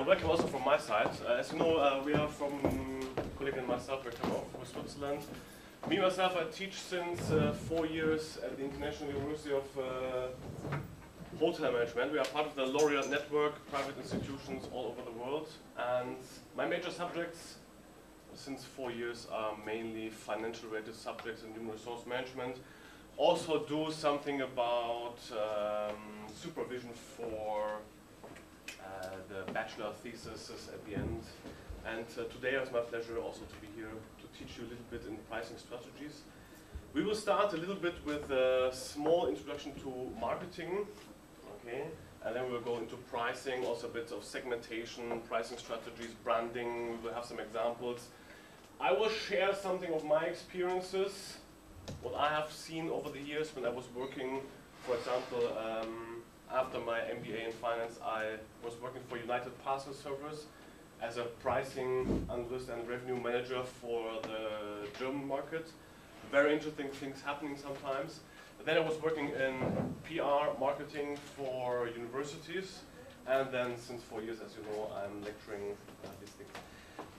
Welcome also from my side. As you know, we are from, colleague and myself, we're coming from Switzerland. Me, myself, I teach since 4 years at the International University of Hotel Management. We are part of the Laureate network, private institutions all over the world. And my major subjects since 4 years are mainly financial related subjects and human resource management. Also do something about supervision for the bachelor theses at the end. And today it's my pleasure also to be here to teach you a little bit in pricing strategies. We will start a little bit with a small introduction to marketing, okay? And then we will go into pricing, also a bit of segmentation, pricing strategies, branding. We will have some examples. I will share something of my experiences, what I have seen over the years when I was working, for example, after my MBA in finance, I was working for United Parcel Service as a pricing analyst and revenue manager for the German market. Very interesting things happening sometimes. And then I was working in PR marketing for universities. And then since 4 years, as you know, I'm lecturing these things.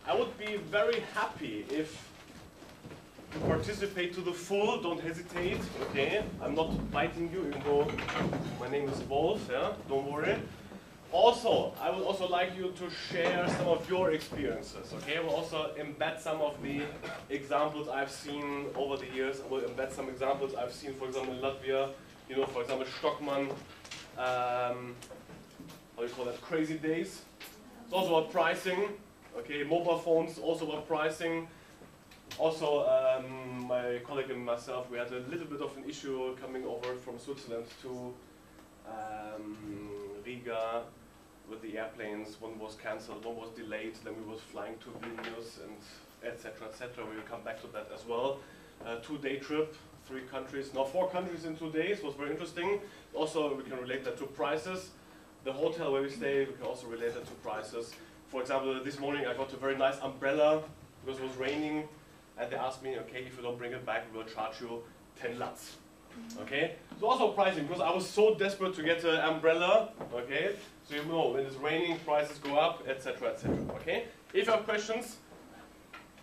I would be very happy if you participate to the full, don't hesitate, okay? I'm not biting you, even though my name is Wolf, yeah? Don't worry. Also, I would also like you to share some of your experiences, okay? I will also embed some of the examples I've seen over the years. I will embed some examples I've seen, for example, in Latvia, you know, for example, Stockmann, how do you call that, crazy days. It's also about pricing, okay? Mobile phones, also about pricing. Also, my colleague and myself, we had a little bit of an issue coming over from Switzerland to Riga with the airplanes. One was cancelled, one was delayed, then we was flying to Vilnius, and etc., etc. We will come back to that as well. 2-day trip, 3 countries, now 4 countries in 2 days, was very interesting. Also, we can relate that to prices. The hotel where we stay, we can also relate that to prices. For example, this morning I got a very nice umbrella because it was raining. And they asked me, okay, if you don't bring it back, we will charge you 10 lats. Okay? So also pricing, because I was so desperate to get an umbrella, okay? So you know, when it's raining, prices go up, etc., etc., okay? If you have questions,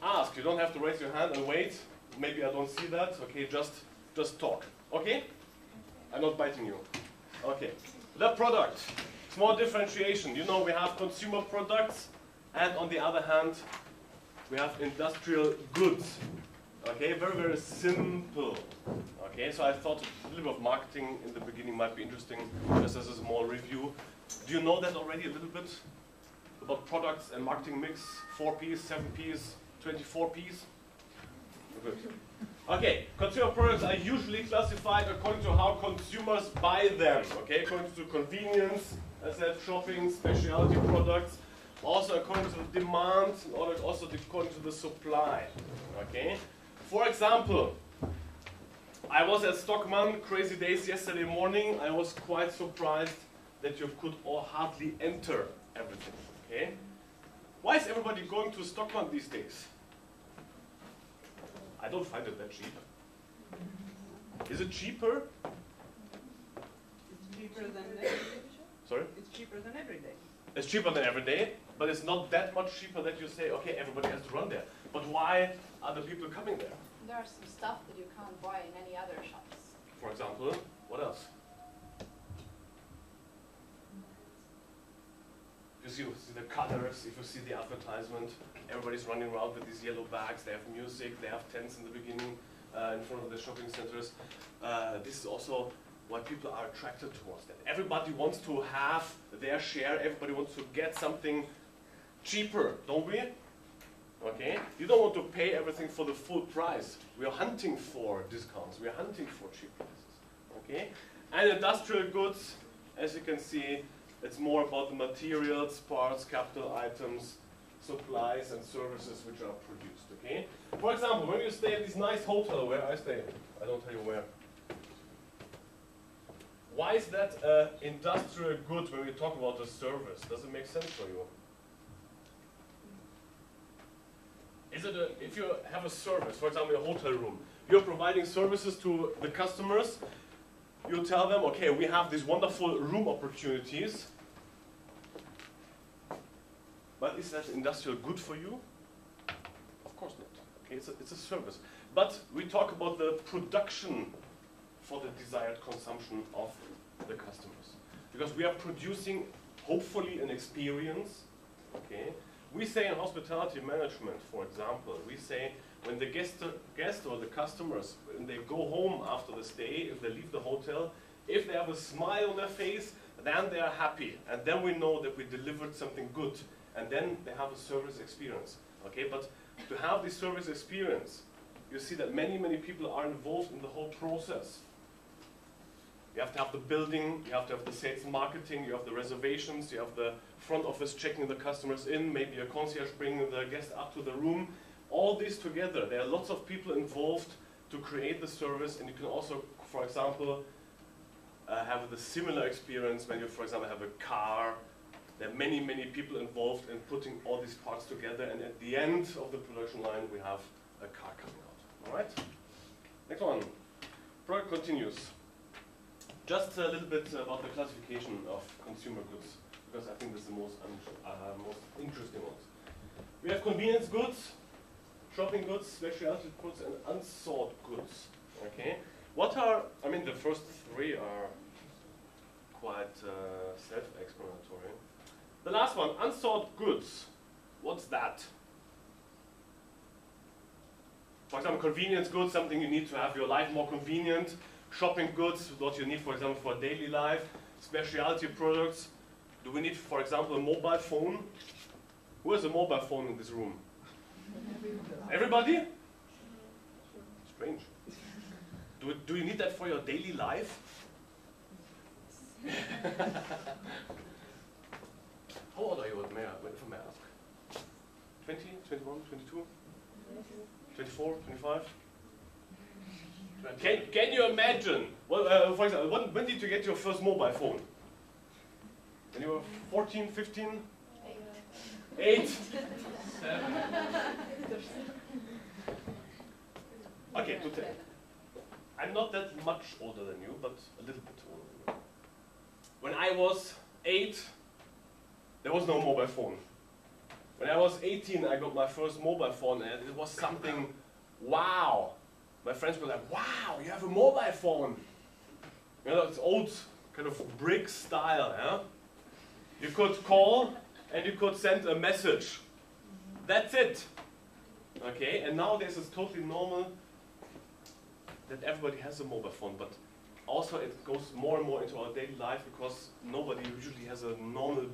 ask. You don't have to raise your hand and wait. Maybe I don't see that, okay? Just talk, okay? I'm not biting you. Okay. The product, small differentiation. You know, we have consumer products, and on the other hand, we have industrial goods, okay, very, very simple, okay, so I thought a little bit of marketing in the beginning might be interesting, just as a small review. Do you know that already a little bit, about products and marketing mix, 4 Ps, 7 Ps, 24 Ps? Good. Okay, consumer products are usually classified according to how consumers buy them, okay, according to convenience, as I said, shopping, specialty products, also according to the demand, and also according to the supply, okay? For example, I was at Stockmann, crazy days yesterday morning. I was quite surprised that you could all hardly enter everything, okay? Why is everybody going to Stockmann these days? I don't find it that cheap. Is it cheaper? It's cheaper than every day. Sorry? It's cheaper than every day. It's cheaper than every day, but it's not that much cheaper that you say, okay, everybody has to run there. But why are the people coming there? There are some stuff that you can't buy in any other shops. For example, what else? If you see the colors, if you see the advertisement, everybody's running around with these yellow bags, they have music, they have tents in the beginning, in front of the shopping centers. This is also why people are attracted towards that. Everybody wants to have their share, everybody wants to get something cheaper, don't we? Okay? You don't want to pay everything for the full price. We are hunting for discounts, we are hunting for cheap prices. Okay? And industrial goods, as you can see, it's more about the materials, parts, capital items, supplies and services which are produced. Okay? For example, when you stay at this nice hotel where I stay, I don't tell you where. Why is that industrial good when we talk about a service? Does it make sense for you? Is it if you have a service, for example, a hotel room, you're providing services to the customers, you tell them, okay, we have these wonderful room opportunities, is that industrial good for you? Of course not. Okay, it's a service. But we talk about the production for the desired consumption of the customers. Because we are producing, hopefully, an experience. Okay? We say in hospitality management, for example, we say when the guest or the customers, when they go home after the stay, if they leave the hotel, if they have a smile on their face, then they are happy. And then we know that we delivered something good. And then they have a service experience. Okay? But to have this service experience, you see that many, many people are involved in the whole process. You have to have the building, you have to have the sales and marketing, you have the reservations, you have the front office checking the customers in, maybe a concierge bringing the guest up to the room. All this together, there are lots of people involved to create the service, and you can also, for example, have the similar experience when you, for example, have a car. There are many, many people involved in putting all these parts together, and at the end of the production line, we have a car coming out. All right? Next one. Product continues. Just a little bit about the classification of consumer goods, because I think this is the most interesting ones. We have convenience goods, shopping goods, specialty goods, and unsought goods. Okay? What are, I mean, the first three are quite self-explanatory. The last one, unsought goods. What's that? For example, convenience goods, something you need to have your life more convenient. Shopping goods, what you need, for example, for daily life. Specialty products. Do we need, for example, a mobile phone? Who has a mobile phone in this room? Everybody? Strange. Do you need that for your daily life? How old are you, if I may ask? 20, 21, 22? 24, 25? Can you imagine? Well, for example, when did you get your first mobile phone? When you were 14, 15? 8? 7? Okay, to tell. I'm not that much older than you, but a little bit older than you. When I was 8, there was no mobile phone. When I was 18, I got my first mobile phone, and it was something, wow. My friends were like, wow, you have a mobile phone. You know, it's old kind of brick style, yeah? You could call and you could send a message. That's it. Okay, and nowadays it's totally normal that everybody has a mobile phone, but also it goes more and more into our daily life because nobody usually has a normal,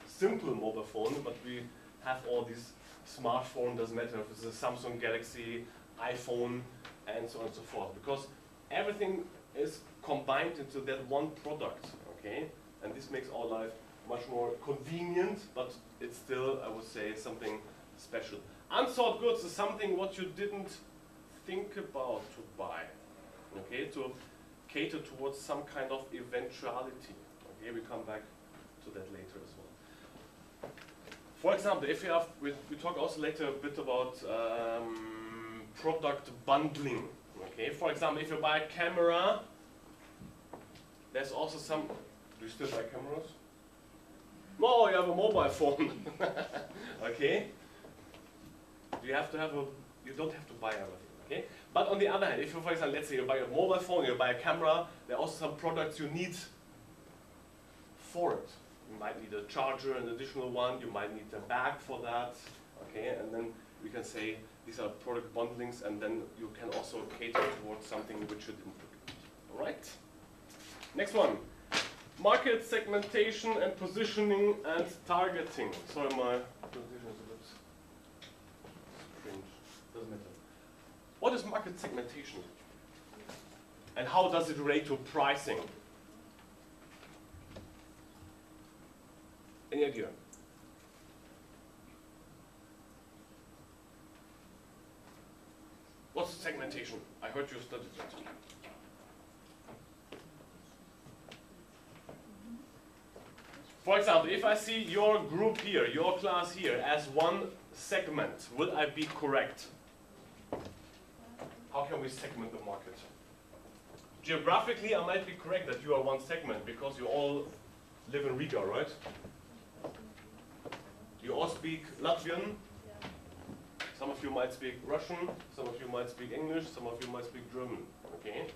simple mobile phone, but we have all these smartphones, doesn't matter if it's a Samsung Galaxy, iPhone, and so on and so forth, because everything is combined into that one product, okay? And this makes our life much more convenient, but it's still, I would say, something special. Unsought goods is something what you didn't think about to buy, okay? To cater towards some kind of eventuality. Okay, we come back to that later as well. For example, if you have, we talk also later a bit about product bundling. Okay, for example, if you buy a camera, there's also some. Do you still buy cameras? No, you have a mobile phone. Okay. You have to have a. You don't have to buy everything. Okay. But on the other hand, if you, for example, let's say you buy a mobile phone, you buy a camera, there are also some products you need for it. You might need a charger, an additional one. You might need a bag for that. Okay, and then we can say these are product bundlings, and then you can also cater towards something which you didn't look at. All right. Next one. Market segmentation and positioning and targeting. Sorry, my presentation is a bit strange. Doesn't matter. What is market segmentation? And how does it relate to pricing? Any idea? What's segmentation? I heard you studied that. For example, if I see your group here, your class here, as one segment, will I be correct? How can we segment the market? Geographically, I might be correct that you are one segment because you all live in Riga, right? You all speak Latvian. Some of you might speak Russian, some of you might speak English, some of you might speak German, okay?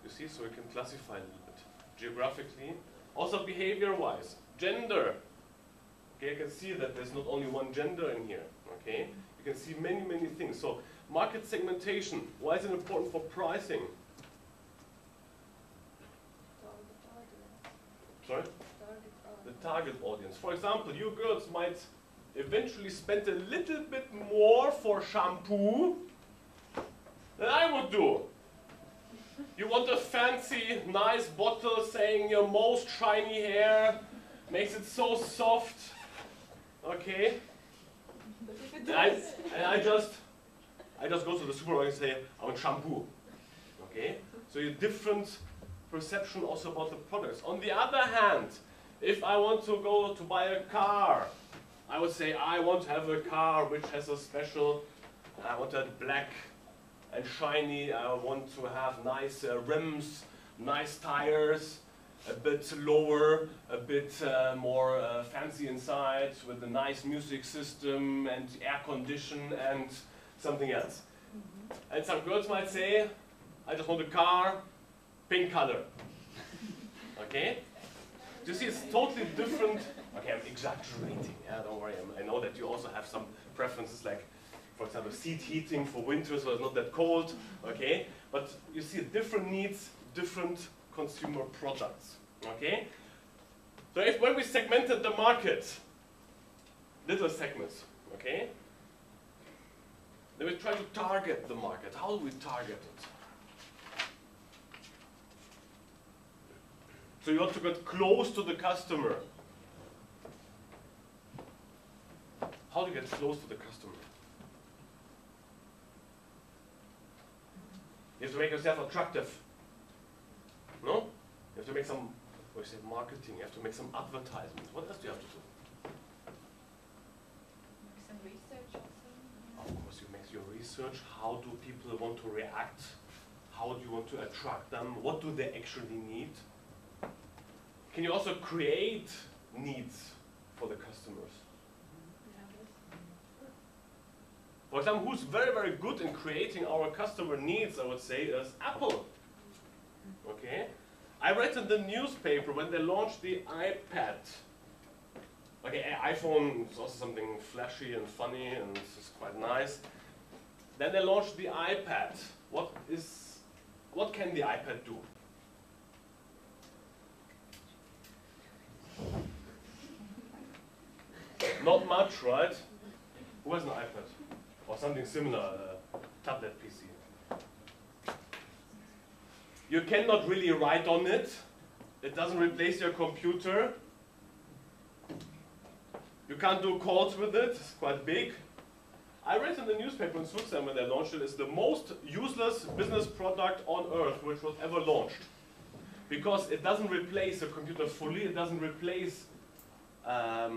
You see, so we can classify a little bit. Geographically, also behavior-wise. Gender. Okay, I can see that there's not only one gender in here, okay? You can see many, many things. So, market segmentation, why is it important for pricing? Sorry? The target audience. For example, you girls might eventually spend a little bit more for shampoo than I would do. You want a fancy, nice bottle saying your most shiny hair makes it so soft, okay? And I just go to the supermarket and say, I want shampoo, okay? So you have different perception also about the products. On the other hand, if I want to go to buy a car, I would say I want to have a car which has a special, I want it black and shiny, I want to have nice rims, nice tires, a bit lower, a bit more fancy inside with a nice music system and air condition and something else. And some girls might say, I just want a car, pink color. Okay? You see, it's totally different. Okay, I'm exaggerating. Yeah, don't worry. I know that you also have some preferences, like, for example, seat heating for winter, so it's not that cold. Okay, but you see, different needs, different consumer products. Okay. So when we segmented the market, little segments. Okay. Then we try to target the market. How do we target it? So you want to get close to the customer. How do you get close to the customer? You have to make yourself attractive. No? You have to make some, what do you say, marketing. You have to make some advertisements. What else do you have to do? Make some research also. Of course, you make your research. How do people want to react? How do you want to attract them? What do they actually need? Can you also create needs for the customers? For example, who's very, very good in creating our customer needs, I would say, is Apple. Okay? I read in the newspaper when they launched the iPad. Okay, iPhone is also something flashy and funny and it's quite nice. Then they launched the iPad. What can the iPad do? Not much, right? Who has an iPad? Or something similar, a tablet PC. You cannot really write on it. It doesn't replace your computer. You can't do calls with it. It's quite big. I read in the newspaper in Switzerland when they launched it, it's the most useless business product on earth which was ever launched. Because it doesn't replace a computer fully, it doesn't replace a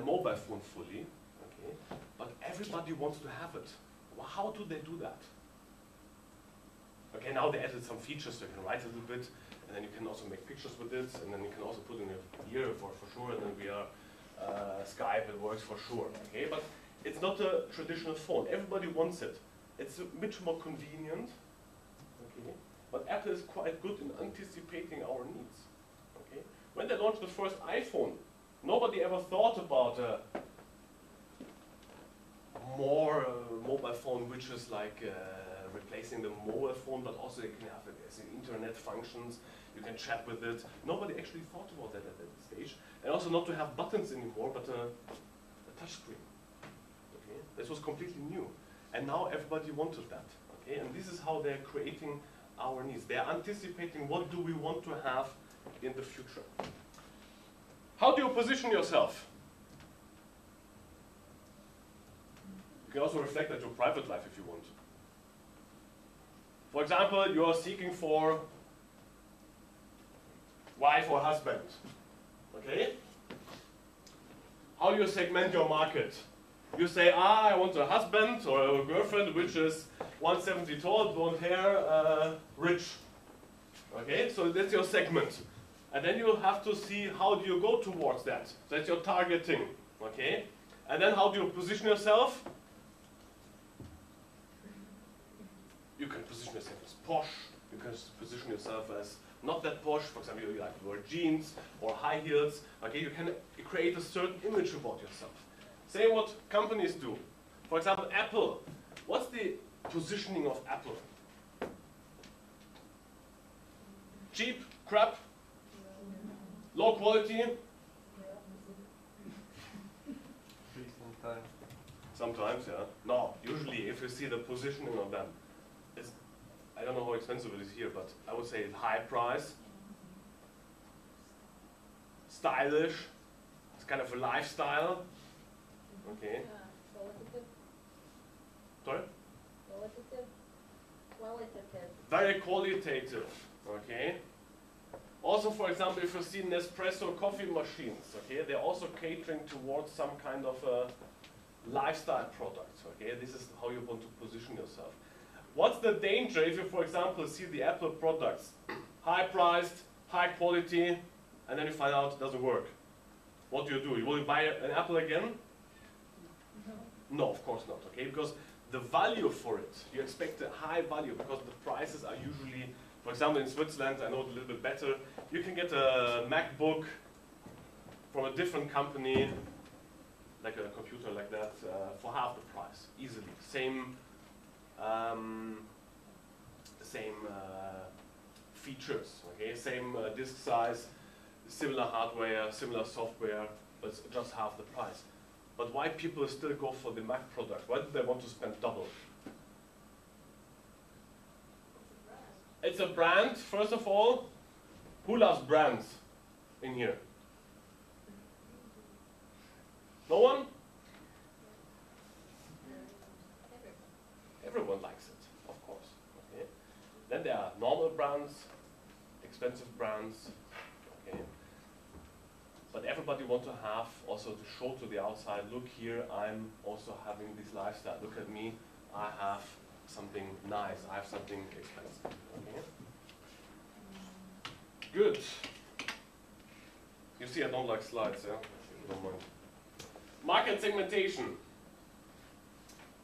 mobile phone fully, okay? But everybody wants to have it. Well, how do they do that? Okay, now they added some features, so you can write a little bit, and then you can also make pictures with it, and then you can also put in your ear for sure, and then we are Skype, it works for sure, okay? But it's not a traditional phone. Everybody wants it. It's much more convenient, okay? But Apple is quite good in anticipating our needs, okay? When they launched the first iPhone, nobody ever thought about a more mobile phone which is like replacing the mobile phone, but also you can have internet functions, you can chat with it. Nobody actually thought about that at that stage. And also not to have buttons anymore, but a touch screen. Okay? This was completely new. And now everybody wanted that. Okay? And this is how they're creating our needs. They're anticipating what do we want to have in the future. How do you position yourself? You can also reflect that your private life if you want. For example, you are seeking for wife or husband. Okay? How do you segment your market? You say, I want a husband or a girlfriend which is 170 tall, blonde hair, rich. Okay, so that's your segment. And then you have to see how do you go towards that. That's your targeting, okay? And then how do you position yourself? You can position yourself as posh. You can position yourself as not that posh. For example, you like to wear jeans or high heels. Okay, you can create a certain image about yourself. Say what companies do. For example, Apple. What's the positioning of Apple? Cheap, crap, low quality. Sometimes, yeah. No, usually if you see the positioning of them, it's, I don't know how expensive it is here, but I would say high price, stylish, it's kind of a lifestyle. Okay. Qualitative. Sorry? Qualitative. Very qualitative. Okay. Also, for example, if you see Nespresso coffee machines, okay, they're also catering towards some kind of a lifestyle product. Okay, this is how you want to position yourself. What's the danger if you, for example, see the Apple products, high priced, high quality, and then you find out it doesn't work? What do? Will you buy an Apple again? No, of course not. Okay, because the value for it, you expect a high value because the prices are usually, for example, in Switzerland, I know it a little bit better. You can get a MacBook from a different company, like a computer like that, for half the price, easily. Same features, okay? Same disk size, similar hardware, similar software, but it's just half the price. But why people still go for the Mac product? Why do they want to spend double? It's a brand, first of all. Who loves brands in here? No one? Everyone likes it, of course. Okay. Then there are normal brands, expensive brands. Okay. But everybody wants to have, also to show to the outside, look here, I'm also having this lifestyle. Look at me, I have something nice, I have something expensive. Okay. Good. You see, I don't like slides, yeah? Don't mind. Market segmentation.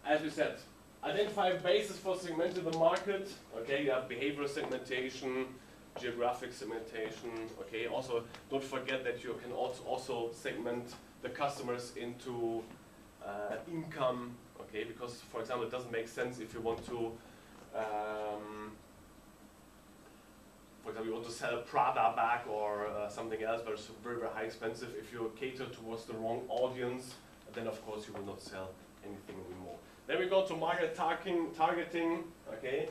As we said, identify bases for segmenting the market. Okay, you have behavioral segmentation, geographic segmentation. Okay, also don't forget that you can also segment the customers into income. Okay, because for example, it doesn't make sense if you want to. For example, you want to sell a Prada bag or something else, but it's very, very high expensive. If you cater towards the wrong audience, then of course you will not sell anything anymore. Then we go to market targeting. Okay,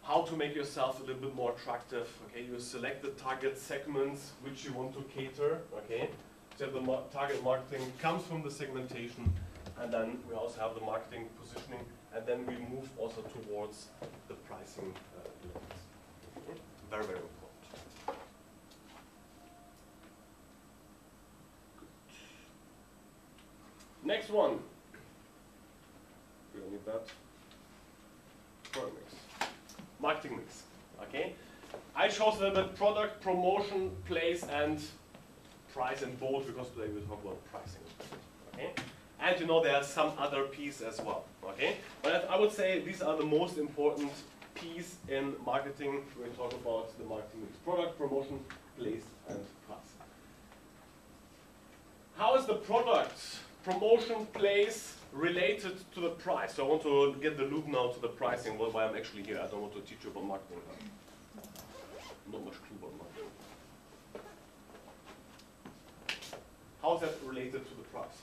how to make yourself a little bit more attractive. Okay, you select the target segments which you want to cater. Okay, so the target marketing comes from the segmentation, and then we also have the marketing positioning, and then we move also towards the pricing levels. Very, very important. Next one. We don't need that. Product mix. Marketing mix. Okay. I chose a little bit product, promotion, place, and price in both because today we'll talk about pricing. Okay. And you know there are some other pieces as well. Okay. But I would say these are the most important piece in marketing. We talk about the marketing mix: product, promotion, place, and price. How is the product, promotion, place related to the price? So I want to get the loop now to the pricing, why I'm actually here. I don't want to teach you about marketing. Not much clue about marketing. How is that related to the price?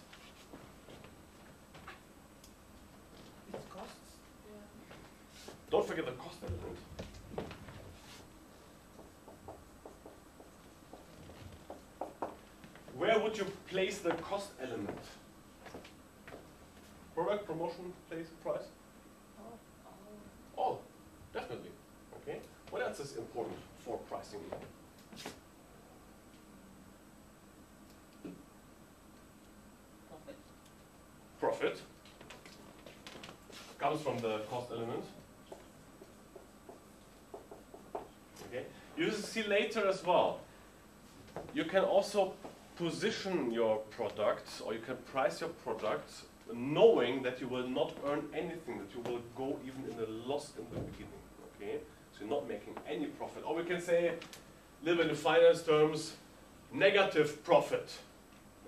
It's costs. Don't forget the cost element. Where would you place the cost element? Product, promotion, place, price? All, definitely. Okay. What else is important for pricing? Profit. Profit comes from the cost element. Okay. You will see later as well. you can also position your products, or you can price your products knowing that you will not earn anything, that you will go even in a loss in the beginning, okay? So you're not making any profit. Or we can say, a little bit in finance terms, negative profit,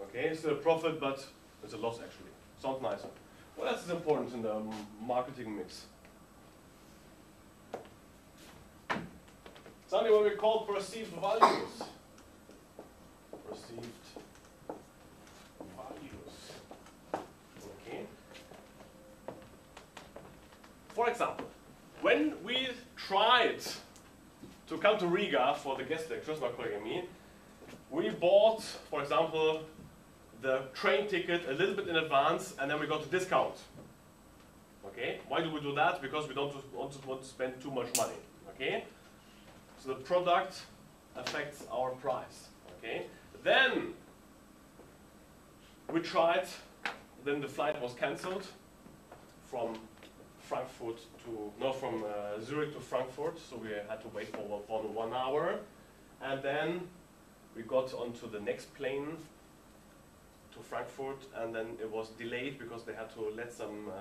okay? It's a profit, but it's a loss actually. Sounds nicer. What else is important in the marketing mix? Something what we call perceived values. Perceived values. Okay. For example, when we tried to come to Riga for the guest lectures, my colleague and me, we bought, for example, the train ticket a little bit in advance, and then we got a discount. Okay? Why do we do that? Because we don't want to spend too much money. Okay? So the product affects our price. Okay? Then we tried, then the flight was cancelled from Frankfurt to, no, from Zurich to Frankfurt, so we had to wait for 1 hour. And then we got onto the next plane to Frankfurt, and then it was delayed because they had to let some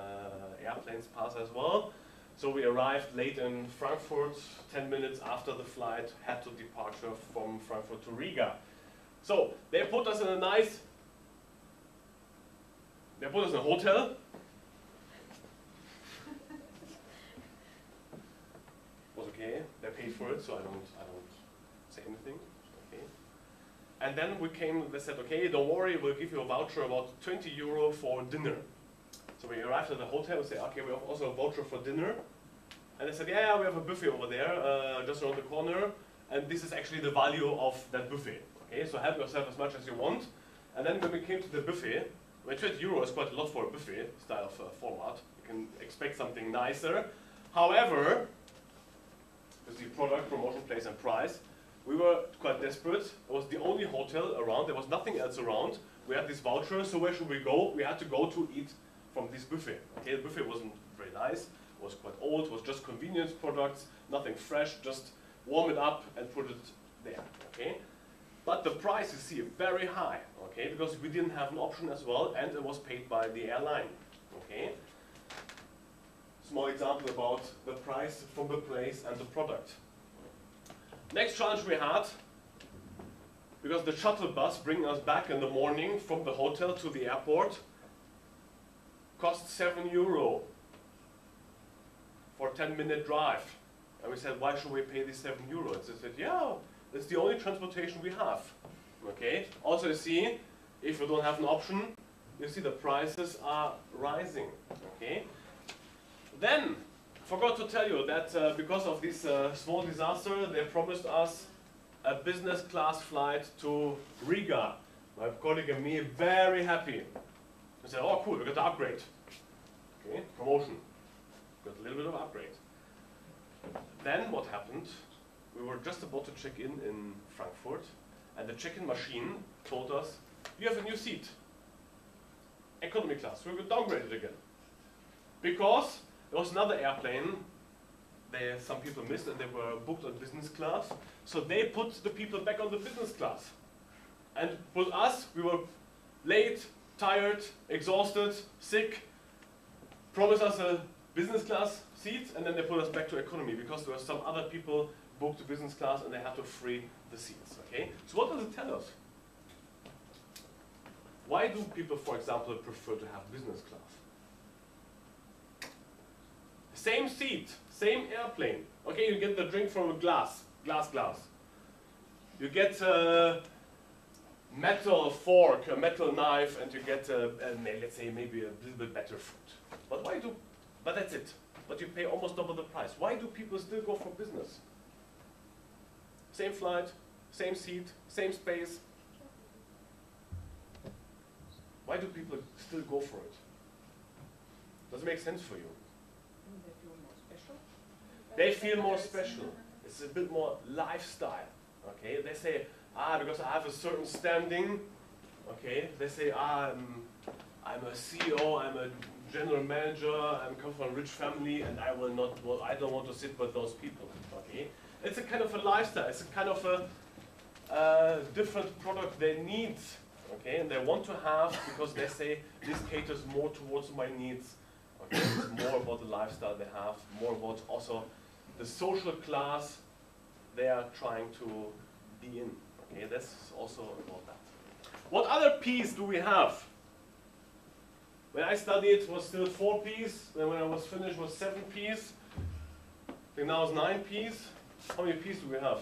airplanes pass as well. So we arrived late in Frankfurt, 10 minutes after the flight had to departure from Frankfurt to Riga. So they put us in a nice, they put us in a hotel. Was okay, they paid for it, so I don't say anything. Okay. And then we came, they said, okay, don't worry, we'll give you a voucher about 20 euro for dinner. So we arrived at the hotel and said, okay, we have also a voucher for dinner. And they said, yeah, we have a buffet over there, just around the corner, and this is actually the value of that buffet. Okay, so help yourself as much as you want. And then when we came to the buffet, well, 20 euro is quite a lot for a buffet style of format. You can expect something nicer. However, with the product, promotion, place, and price, we were quite desperate. It was the only hotel around. There was nothing else around. We had this voucher, so where should we go? We had to go to eat from this buffet. Okay, the buffet wasn't very nice. It was quite old. It was just convenience products, nothing fresh. Just warm it up and put it there. Okay, but the price you see very high. Okay, because we didn't have an option as well, and it was paid by the airline. Okay. Small example about the price from the place and the product. Next challenge we had, because the shuttle bus bringing us back in the morning from the hotel to the airport cost 7 euro for a 10-minute drive. And we said, why should we pay these 7 euros? They said, yeah, it's the only transportation we have. Okay. Also, you see, if you don't have an option, you see the prices are rising. Okay. Then, forgot to tell you that because of this small disaster, they promised us a business class flight to Riga. My colleague and me very happy. We said, oh cool, we got the upgrade. Okay, promotion. Got a little bit of upgrade. Then what happened? We were just about to check in Frankfurt, and the check-in machine told us, you have a new seat. Economy class. We were downgraded again. Because there was another airplane some people missed, and they were booked on business class. So they put the people back on the business class. And with us, we were late, tired, exhausted, sick, promised us a business class seat, and then they put us back to economy because there were some other people booked to business class and they had to free the seats. Okay? So what does it tell us? Why do people, for example, prefer to have business class? Same seat, same airplane. Okay, you get the drink from a glass. You get a metal fork, a metal knife, and you get, let's say, maybe a little bit better food. But why do, but that's it. But you pay almost double the price. Why do people still go for business? Same flight, same seat, same space. Why do people still go for it? Does it make sense for you? They feel more special. It's a bit more lifestyle. Okay, they say, because I have a certain standing. Okay, they say, I'm a CEO, I'm a general manager, I come from a rich family, and I don't want to sit with those people. Okay, it's a kind of a lifestyle. It's a kind of different product they need, okay, and they want to have because they say this caters more towards my needs. Okay, it's more about the lifestyle they have, more about also the social class they are trying to be in. Okay, that's also about that. What other P's do we have? When I studied, it was still 4 P's. Then when I was finished, it was 7 P's. I think now it's 9 P's. How many P's do we have?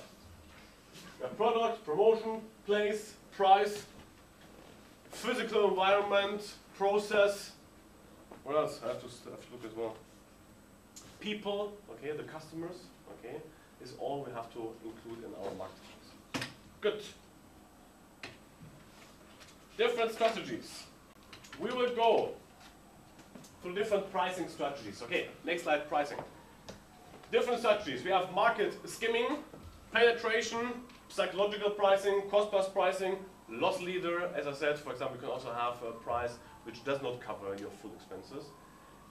We have product, promotion, place, price, physical environment, process. What else? I have to look as well. People, okay, the customers, okay, is all we have to include in our marketplace. Good. Different strategies. We will go through different pricing strategies. Okay, next slide, pricing. Different strategies. We have market skimming, penetration, psychological pricing, cost plus pricing, loss leader. As I said, for example, you can also have a price which does not cover your full expenses.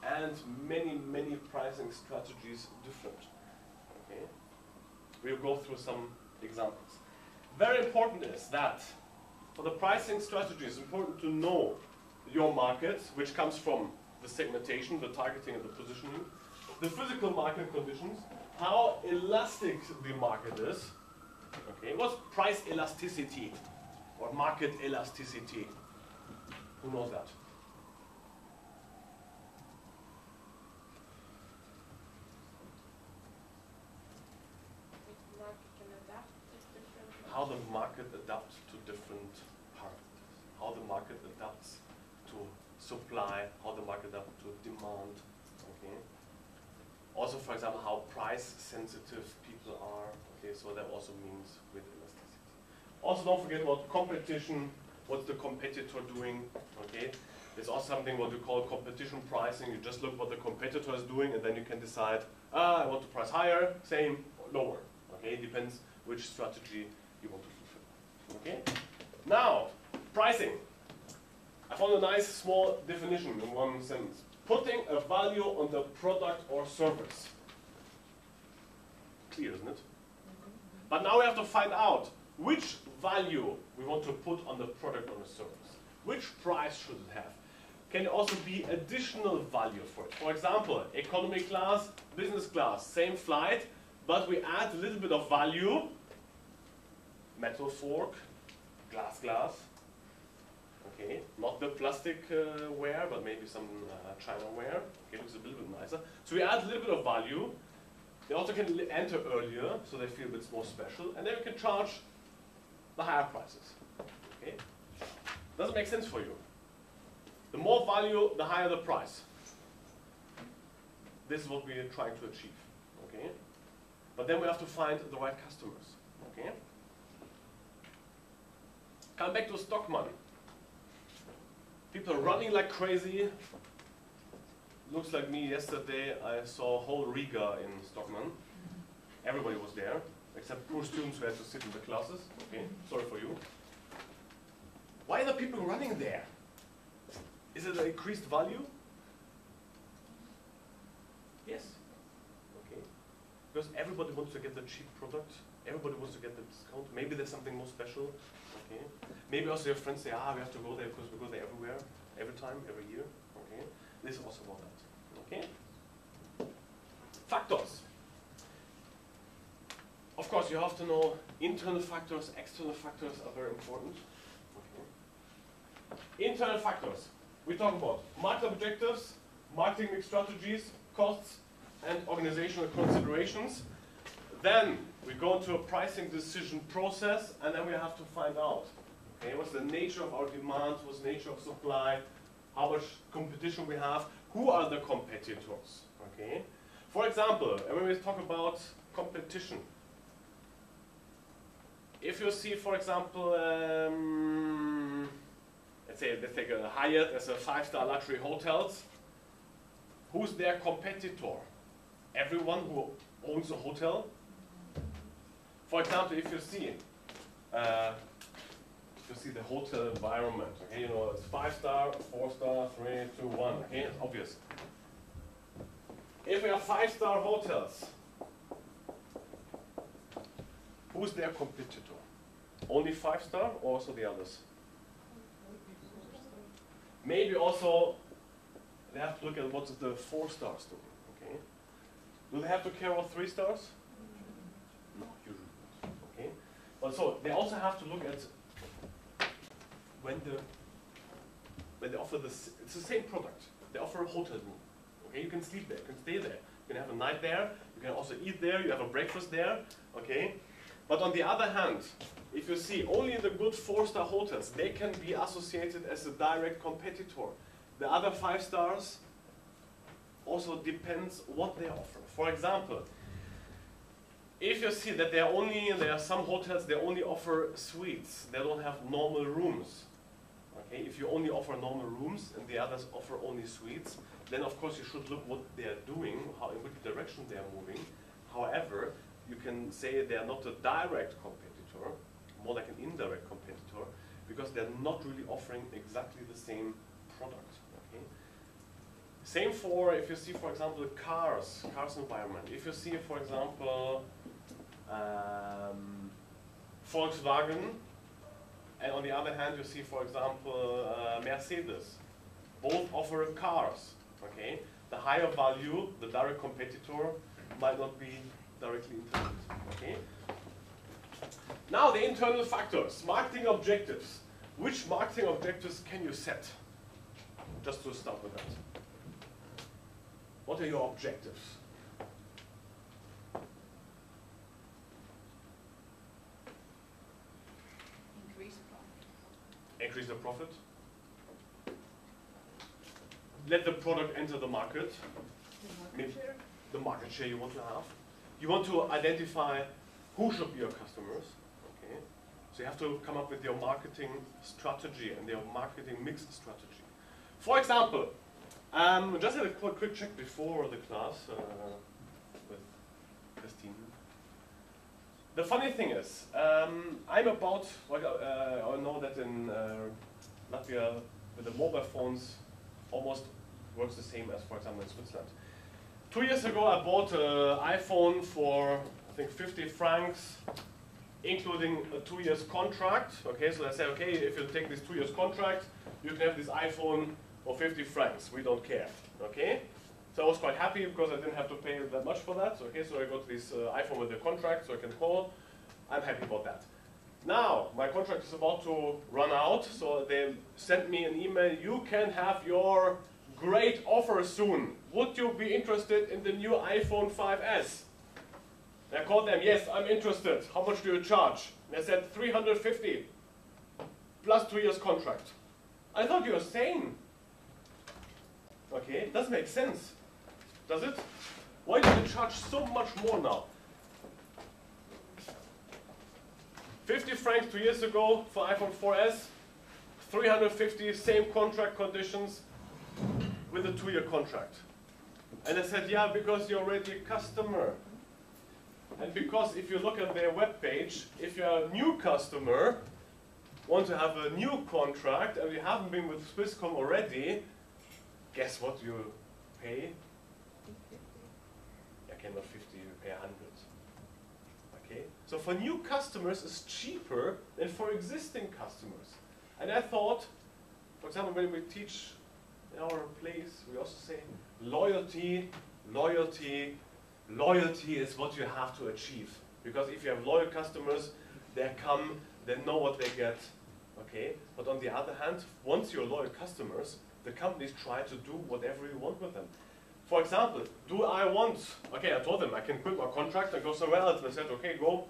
And many, many pricing strategies different. Okay, we'll go through some examples. Very important is that for the pricing strategy, it's important to know your market, which comes from the segmentation, the targeting and the positioning, the physical market conditions, how elastic the market is. Okay, what's price elasticity or market elasticity? Who knows that? How the market adapts to different parameters, how the market adapts to supply, how the market adapts to demand. Okay. Also, for example, how price sensitive people are. Okay, so that also means with elasticity. Also, don't forget about competition. What's the competitor doing? Okay, there's also something what we call competition pricing. You just look what the competitor is doing, and then you can decide. I want to price higher, same, or lower. Okay, it depends which strategy you want to fulfill. Okay? Now, pricing. I found a nice small definition in one sentence. Putting a value on the product or service. Clear, isn't it? But now we have to find out which value we want to put on the product or the service. Which price should it have? Can also be additional value for it. For example, economy class, business class, same flight, but we add a little bit of value. Metal fork, glass, okay, not the plastic ware, but maybe some China ware, okay, looks a little bit nicer. So we add a little bit of value. They also can enter earlier, so they feel a bit more special, and then we can charge the higher prices, okay? Does it make sense for you? The more value, the higher the price. This is what we are trying to achieve, okay? But then we have to find the right customers, okay? Come back to Stockmann. People are running like crazy. Looks like me yesterday, I saw a whole Riga in Stockmann. Everybody was there, except poor students who had to sit in the classes. Okay, sorry for you. Why are the people running there? Is it an increased value? Yes. Okay. Because everybody wants to get the cheap product. Everybody wants to get the discount. Maybe there's something more special. Okay. Maybe also your friends say, we have to go there because we go there everywhere, every time, every year. Okay. This is also about that. Okay. Factors. Of course, you have to know internal factors, external factors are very important. Okay. Internal factors. We talk about market objectives, marketing mix strategies, costs, and organizational considerations. Then we go into a pricing decision process, and then we have to find out, okay, what's the nature of our demand, what's the nature of supply, how much competition we have, who are the competitors, okay? For example, when we talk about competition, if you see, for example, let's take a Hyatt as a 5-star luxury hotels, who's their competitor? Everyone who owns a hotel? For example, if you see the hotel environment, okay, you know, it's 5-star, 4-star, 3, 2, 1, okay, it's obvious. If we have 5-star hotels, who's their competitor? Only 5-star, or also the others? Maybe also they have to look at what the 4-stars do. Okay. Do they have to care about 3 stars? No, usually not. Okay. But so they also have to look at when they offer this. It's the same product. They offer a hotel room. Okay, you can sleep there, you can stay there, you can have a night there, you can also eat there, you have a breakfast there. Okay. But on the other hand, if you see only the good 4-star hotels, they can be associated as a direct competitor. The other 5 stars also depends what they offer. For example, if you see that there are some hotels they only offer suites, they don't have normal rooms. Okay, if you only offer normal rooms and the others offer only suites, then of course you should look what they are doing, in which direction they are moving. However, you can say they are not a direct competitor, more like an indirect competitor, because they're not really offering exactly the same product. Okay? Same for, if you see, for example, cars environment. If you see, for example, Volkswagen, and on the other hand, you see, for example, Mercedes. Both offer cars. Okay? The higher value, the direct competitor, might not be directly intended. Okay? Now the internal factors, marketing objectives. Which marketing objectives can you set? Just to start with that. What are your objectives? Increase the profit. Increase the profit. Let the product enter the market. Market share. The market share you want to have. You want to identify who should be your customers. Okay. So you have to come up with your marketing strategy and your marketing mix strategy. For example, just had a quick check before the class with Christine. The funny thing is, I'm about, I know that in Latvia, with the mobile phones, almost works the same as, for example, in Switzerland. 2 years ago, I bought an iPhone for, I think, 50 francs, including a 2 years contract. Okay, so I said, okay, if you take this 2 years contract, you can have this iPhone for 50 francs. We don't care. Okay, so I was quite happy because I didn't have to pay that much for that. Okay, so I got this iPhone with the contract, so I can call. I'm happy about that. Now, my contract is about to run out, so they sent me an email. You can have your great offer soon. Would you be interested in the new iPhone 5S? And I called them, yes, I'm interested. How much do you charge? And they said 350 plus 2 years contract. I thought you were sane. Okay, it doesn't make sense, does it? Why do they charge so much more now? 50 francs 2 years ago for iPhone 4S, 350, same contract conditions with a 2 year contract. And I said, yeah, because you're already a customer. And because if you look at their webpage, if you're a new customer, want to have a new contract, and you haven't been with Swisscom already, guess what you pay? I cannot 50, you pay 100. Okay? So for new customers, it's cheaper than for existing customers. And I thought, for example, when we teach in our place, we also say loyalty, loyalty, loyalty is what you have to achieve. Because if you have loyal customers, they come, they know what they get. Okay? But on the other hand, once you're loyal customers, the companies try to do whatever you want with them. For example, do I want, okay, I told them I can quit my contract and go somewhere else. And they said, okay, go.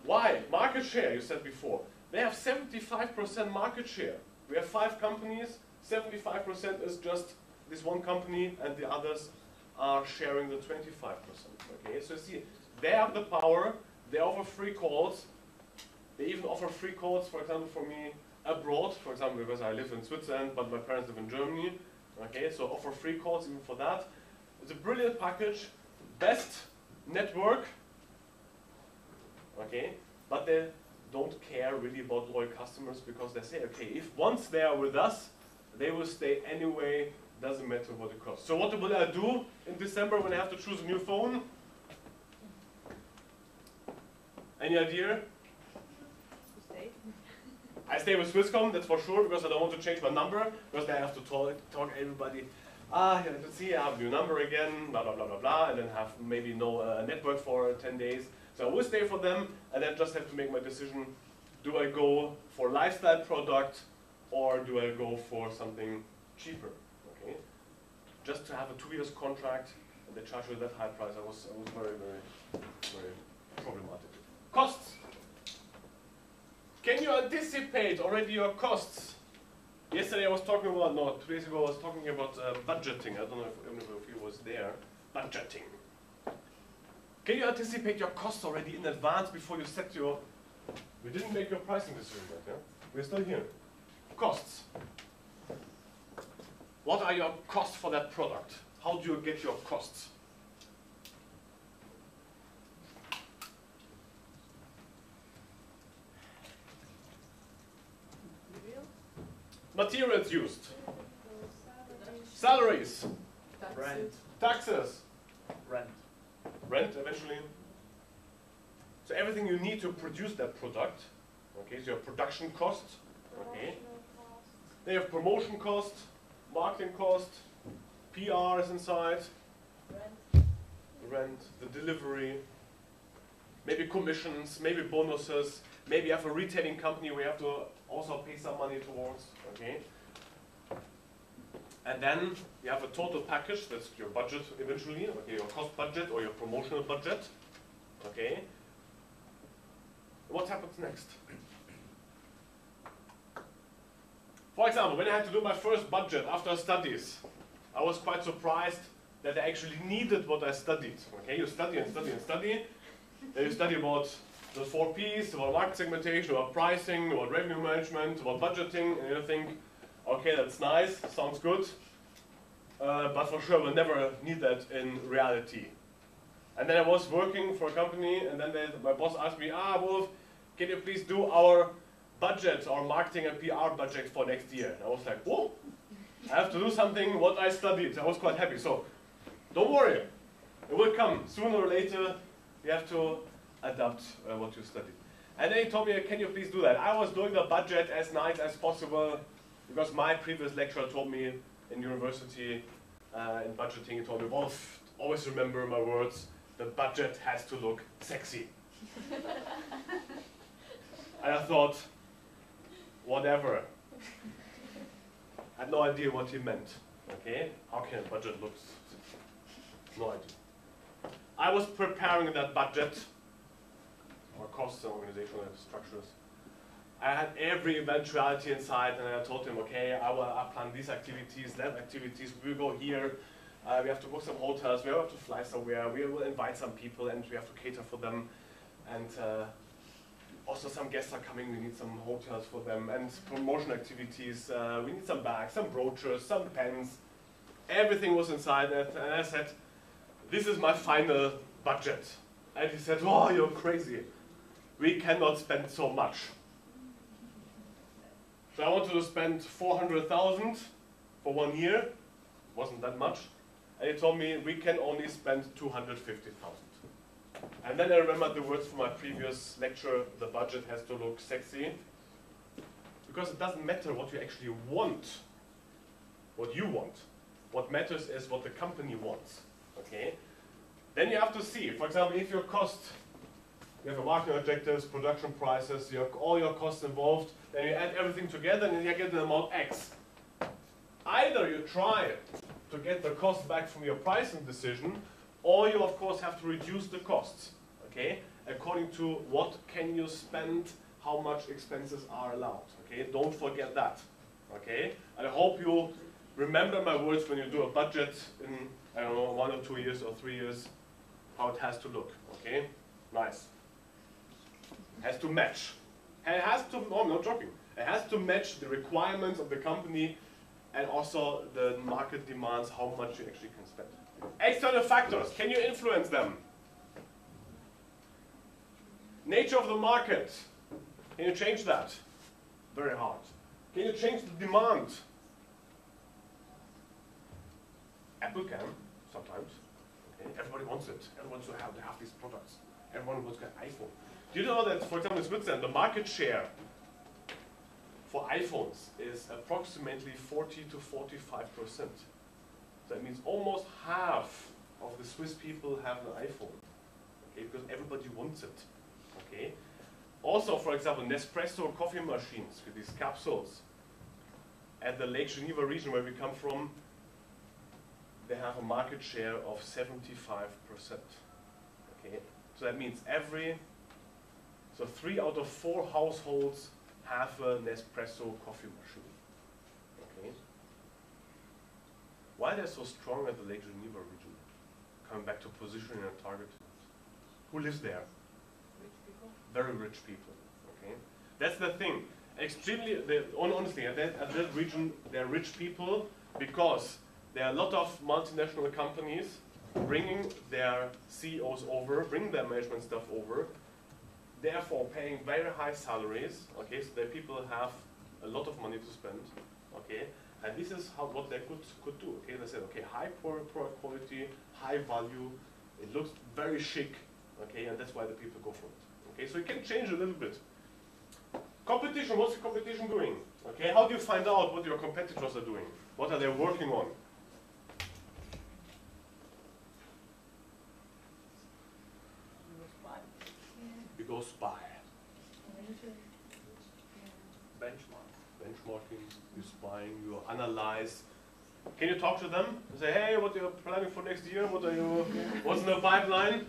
Why? Market share, you said before. They have 75% market share. We have 5 companies, 75% is just this one company, and the others are sharing the 25%. Okay, so you see, they have the power, they offer free calls. They even offer free calls, for example, for me abroad, for example, because I live in Switzerland, but my parents live in Germany. Okay, so offer free calls even for that. It's a brilliant package, best network. Okay, but they don't care really about loyal customers because they say, okay, if once they are with us, they will stay anyway, doesn't matter what it costs. So what will I do in December when I have to choose a new phone? Any idea? I stay with Swisscom, that's for sure, because I don't want to change my number, because then I have to talk everybody. Yeah, let's see, I have a new number again, blah, blah, blah, blah, blah, and then have maybe no network for 10 days. So I will stay for them, and then just have to make my decision. Do I go for lifestyle product, or do I go for something cheaper? Okay, just to have a 2 years contract, and they charge you that high price, I was very, very, very problematic. Costs. Can you anticipate already your costs? Yesterday I was talking about, no, 2 days ago I was talking about budgeting. I don't know if you was there. Budgeting. Can you anticipate your costs already in advance before you set your... We didn't make your pricing decision yet, yeah? We're still here. Costs. What are your costs for that product? How do you get your costs? Materials used. Salaries. Rent. Taxes. Rent. Rent eventually. So everything you need to produce that product. Okay, so your production cost. Okay. Then you have promotion cost, marketing cost, PR is inside. Rent, the delivery, maybe commissions, maybe bonuses, maybe you have a retailing company where you have to also pay some money towards, okay? And then you have a total package, that's your budget eventually, okay, your cost budget or your promotional budget, okay? What happens next? For example, when I had to do my first budget after studies, I was quite surprised that I actually needed what I studied. Okay, you study and study and study. Then you study about the 4 Ps, about market segmentation, about pricing, about revenue management, about budgeting, and you think, okay, that's nice, sounds good, but for sure we'll never need that in reality. And then I was working for a company, and then my boss asked me, Wolf, can you please do our budget, our marketing and PR budget for next year? And I was like, whoa, I have to do something what I studied. I was quite happy. So don't worry, it will come. Sooner or later, you have to adapt what you studied. And then he told me, can you please do that? I was doing the budget as nice as possible because my previous lecturer told me in university, in budgeting, he told me, Wolf, always remember my words, the budget has to look sexy. And I thought, whatever. I had no idea what he meant. Okay? How can a budget look? No idea. I was preparing that budget, or costs and organizational structures. I had every eventuality inside, and I told him, okay, I plan these activities, that activities, we will go here, we have to book some hotels, we have to fly somewhere, we will invite some people, and we have to cater for them. And also some guests are coming, we need some hotels for them, and promotion activities, we need some bags, some brochures, some pens. Everything was inside it, and I said, this is my final budget. And he said, oh, you're crazy. We cannot spend so much. So I wanted to spend 400,000 for 1 year. Wasn't that much. And he told me, we can only spend 250,000. And then I remembered the words from my previous lecture, the budget has to look sexy. Because it doesn't matter what you actually want, what you want. What matters is what the company wants, okay? Then you have to see, for example, if your cost, you have your marketing objectives, production prices, you have all your costs involved, then you add everything together and you get an amount X. Either you try to get the cost back from your pricing decision, or you of course have to reduce the costs, okay? According to what can you spend, how much expenses are allowed, okay? Don't forget that, okay? And I hope you remember my words when you do a budget in, I don't know, 1 or 2 years or 3 years, how it has to look, okay? Nice. Has to match. And it has to, no, I'm not joking, it has to match the requirements of the company and also the market demands how much you actually can spend. External factors, can you influence them? Nature of the market, can you change that? Very hard. Can you change the demand? Apple can, sometimes. Okay. Everybody wants it. Everyone wants to have these products. Everyone wants to get an iPhone. Do you know that, for example, in Switzerland, the market share for iPhones is approximately 40 to 45%. So that means almost half of the Swiss people have an iPhone, okay, because everybody wants it, okay. Also, for example, Nespresso coffee machines with these capsules at the Lake Geneva region where we come from, they have a market share of 75%, okay. So that means so 3 out of 4 households have a Nespresso coffee machine, okay. Why they're so strong at the Lake Geneva region? Coming back to positioning and targeting. Who lives there? Rich people. Very rich people, okay. That's the thing. Extremely, honestly, at that region, they're rich people because there are a lot of multinational companies bringing their CEOs over, bringing their management staff over, therefore paying very high salaries, okay, so that people have a lot of money to spend, okay, and this is what they could do, okay. They said, okay, high product quality, high value, it looks very chic, okay, and that's why the people go for it, okay. So it can change a little bit. Competition, what's the competition doing? Okay, how do you find out what your competitors are doing? What are they working on? You go spy. Benchmarking, you spying, you analyze. Can you talk to them? And say, hey, what are you planning for next year? What's in the pipeline?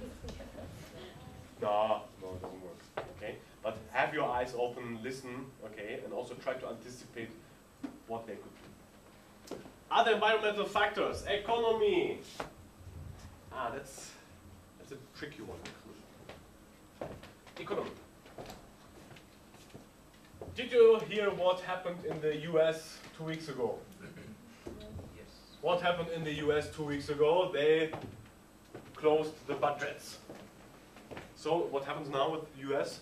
No, it doesn't work. Okay, but have your eyes open, listen, okay, and also try to anticipate what they could do. Other environmental factors, economy. That's a tricky one. Economy. Did you hear what happened in the US 2 weeks ago? Yes. What happened in the US 2 weeks ago? They closed the budgets. So what happens now with the US?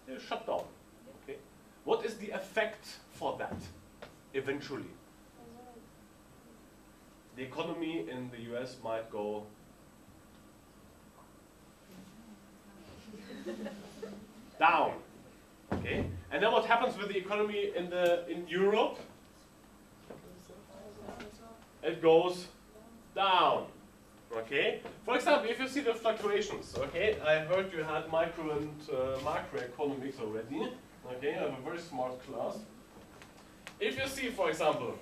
They shut down. Okay. What is the effect for that eventually? The economy in the US might go down. Okay. And then what happens with the economy in Europe? It goes down. Okay. For example, if you see the fluctuations, okay, I heard you had micro and macroeconomics already. Okay, I have a very smart class. If you see, for example,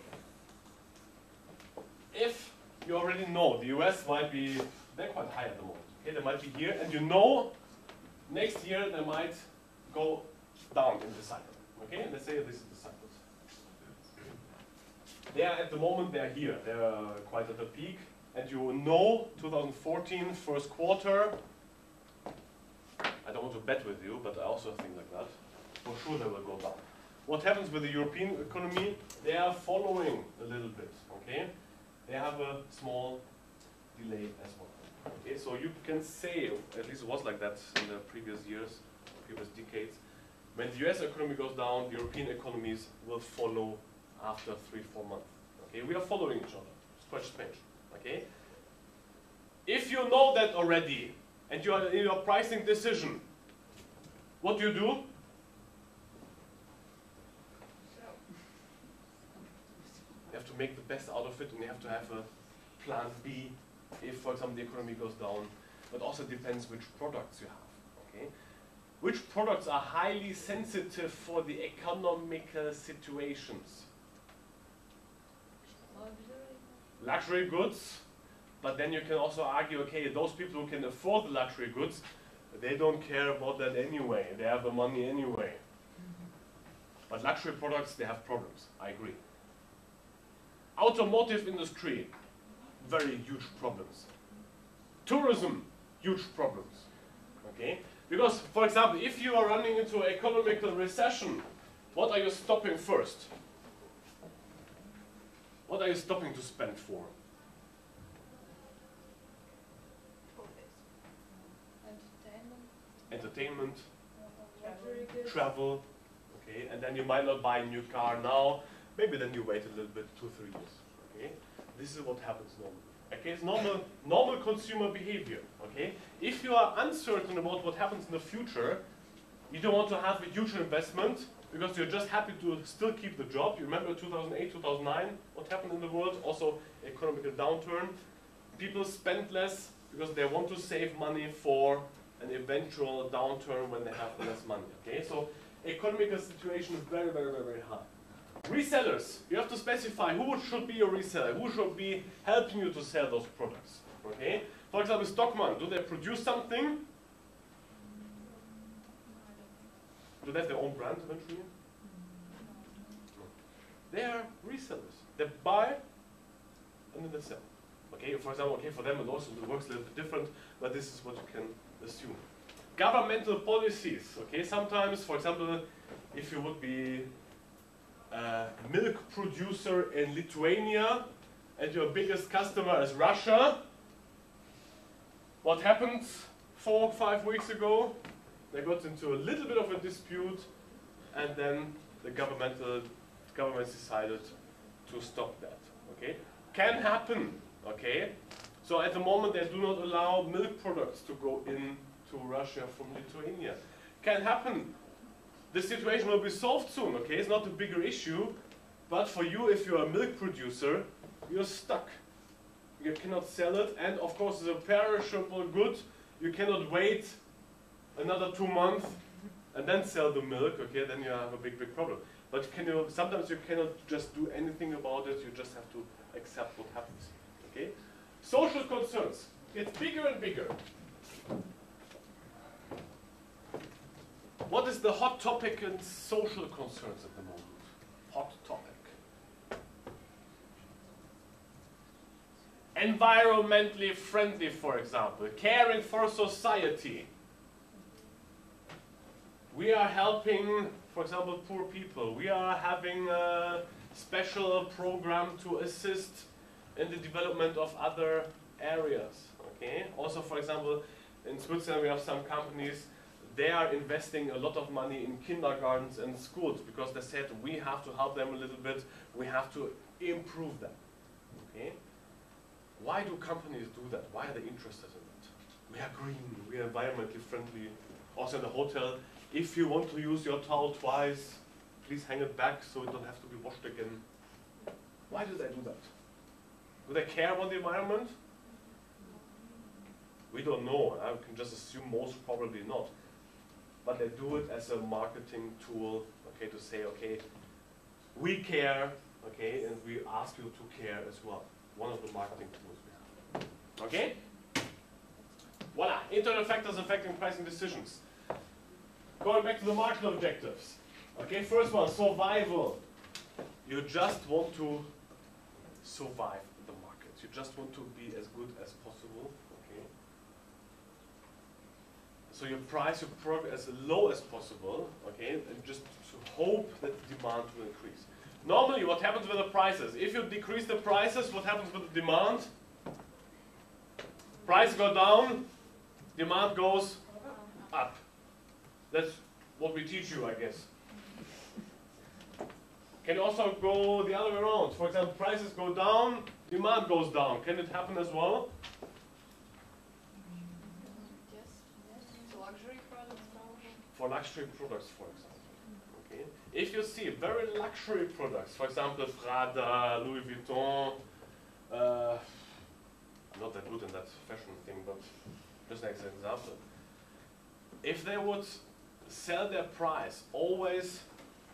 if you already know the US might be, they're quite high at the moment. Okay, they might be here, and you know next year they might go down in the cycle. Okay, and let's say this is the cycle. They are at the moment, they're here, they're quite at the peak, and you know 2014 first quarter, I don't want to bet with you, but I also think like that, for sure they will go down. What happens with the European economy? They are following a little bit, okay? They have a small delay as well. Okay, so you can say, at least it was like that in the previous years, previous decades, when the US economy goes down, the European economies will follow after 3-4 months. Okay, we are following each other. It's quite strange. Okay? If you know that already, and you are in your pricing decision, what do? You have to make the best out of it, and you have to have a plan B if, for example, the economy goes down. But also depends which products you have. Okay? Which products are highly sensitive for the economical situations? Luxury goods, but then you can also argue, okay, those people who can afford the luxury goods, they don't care about that anyway. They have the money anyway. But luxury products, they have problems. I agree. Automotive industry, very huge problems. Tourism, huge problems. Okay? Because, for example, if you are running into an economical recession, what are you stopping first? What are you stopping to spend for? Entertainment, travel, okay, and then you might not buy a new car now, maybe then you wait a little bit, 2-3 years, okay? This is what happens normally. Okay, it's normal consumer behavior, okay? If you are uncertain about what happens in the future, You don't want to have a huge investment because you're just happy to still keep the job. You remember 2008, 2009, what happened in the world? Also, economic downturn. People spend less because they want to save money for an eventual downturn when they have less money. Okay, so economical situation is very, very, very, very high. Resellers, you have to specify who should be your reseller, who should be helping you to sell those products. Okay, for example, Stockmann, do they produce something? Do they have their own brand eventually? No. They are resellers. They buy and then they sell. Okay, for example, okay, for them it also works a little bit different, but this is what you can assume. Governmental policies. Okay, sometimes, for example, if you would be a milk producer in Lithuania and your biggest customer is Russia, what happened 4 or 5 weeks ago? They got into a little bit of a dispute, and then the government decided to stop that. Okay, can happen. Okay, so at the moment they do not allow milk products to go into Russia from Lithuania. Can happen. The situation will be solved soon. Okay, it's not a bigger issue, but for you, if you're a milk producer, you're stuck. You cannot sell it, and of course, it's a perishable good. You cannot wait another 2 months and then sell the milk. Okay, then you have a big, big problem. But sometimes you cannot just do anything about it. You just have to accept what happens. Okay, social concerns get bigger and bigger. What is the hot topic in social concerns at the moment? Hot topic. Environmentally friendly, for example. Caring for society. We are helping, for example, poor people. We are having a special program to assist in the development of other areas. Okay. Also, for example, in Switzerland we have some companies. They are investing a lot of money in kindergartens and schools because they said we have to help them a little bit. We have to improve them. Okay. Why do companies do that? Why are they interested in it? We are green. We are environmentally friendly. Also in the hotel, if you want to use your towel twice, please hang it back so it don't have to be washed again. Why do they do that? Do they care about the environment? We don't know. I can just assume most probably not. But they do it as a marketing tool, okay, to say, okay, we care, okay, and we ask you to care as well. One of the marketing tools we have. Okay? Voila, internal factors affecting pricing decisions. Going back to the market objectives. Okay, first one, survival. You just want to survive the market. You just want to be as good as possible. Okay. So you price your product as low as possible, okay, and just to hope that the demand will increase. Normally, what happens with the prices? If you decrease the prices, what happens with the demand? Price go down, demand goes up. That's what we teach you, I guess. Can you also go the other way around? For example, prices go down, demand goes down. Can it happen as well? Yes. So luxury products probably. For luxury products, for example. Okay. If you see very luxury products, for example, Prada, Louis Vuitton, I'm not that good in that fashion thing, but just as an example. If they would sell their price always,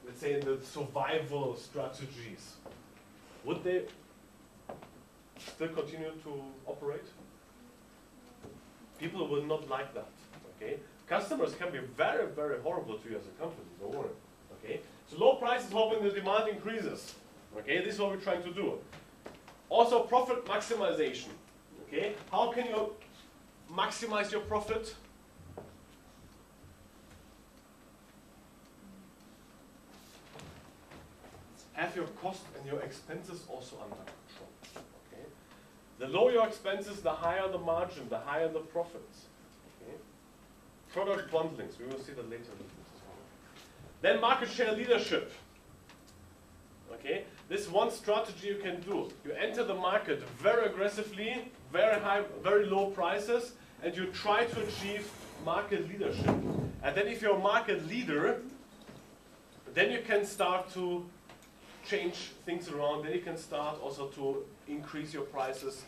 let's say, in the survival strategies, would they still continue to operate? People will not like that. Okay, customers can be very, very horrible to you as a company. Don't worry. Okay, so low prices hoping the demand increases. Okay, this is what we're trying to do. Also, profit maximization. Okay, how can you maximize your profit? Have your cost and your expenses also under control. Okay? The lower your expenses, the higher the margin, the higher the profits. Okay? Product bundlings, we will see that later. Then market share leadership. Okay? This is one strategy you can do. You enter the market very aggressively, very high, very low prices, and you try to achieve market leadership. And then if you're a market leader, then you can start to change things around. Then you can start also to increase your prices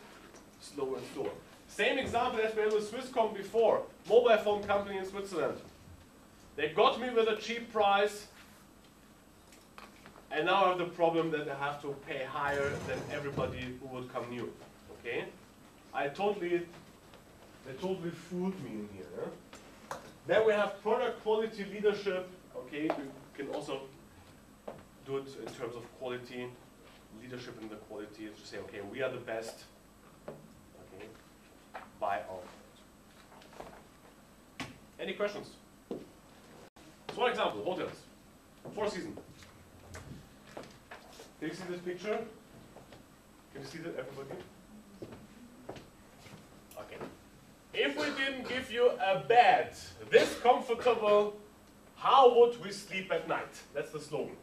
slower and slower. Same example as we had with Swisscom before, mobile phone company in Switzerland. They got me with a cheap price, and now I have the problem that I have to pay higher than everybody who would come new. Okay? They totally fooled me in here. Huh? Then we have product quality leadership. Okay, we can also do it in terms of quality, leadership in the quality, to say, okay, we are the best. Okay, buy our product. Any questions? So one example, hotels, Four Seasons. Can you see this picture? Can you see that, everybody? Okay. If we didn't give you a bed this comfortable, how would we sleep at night? That's the slogan.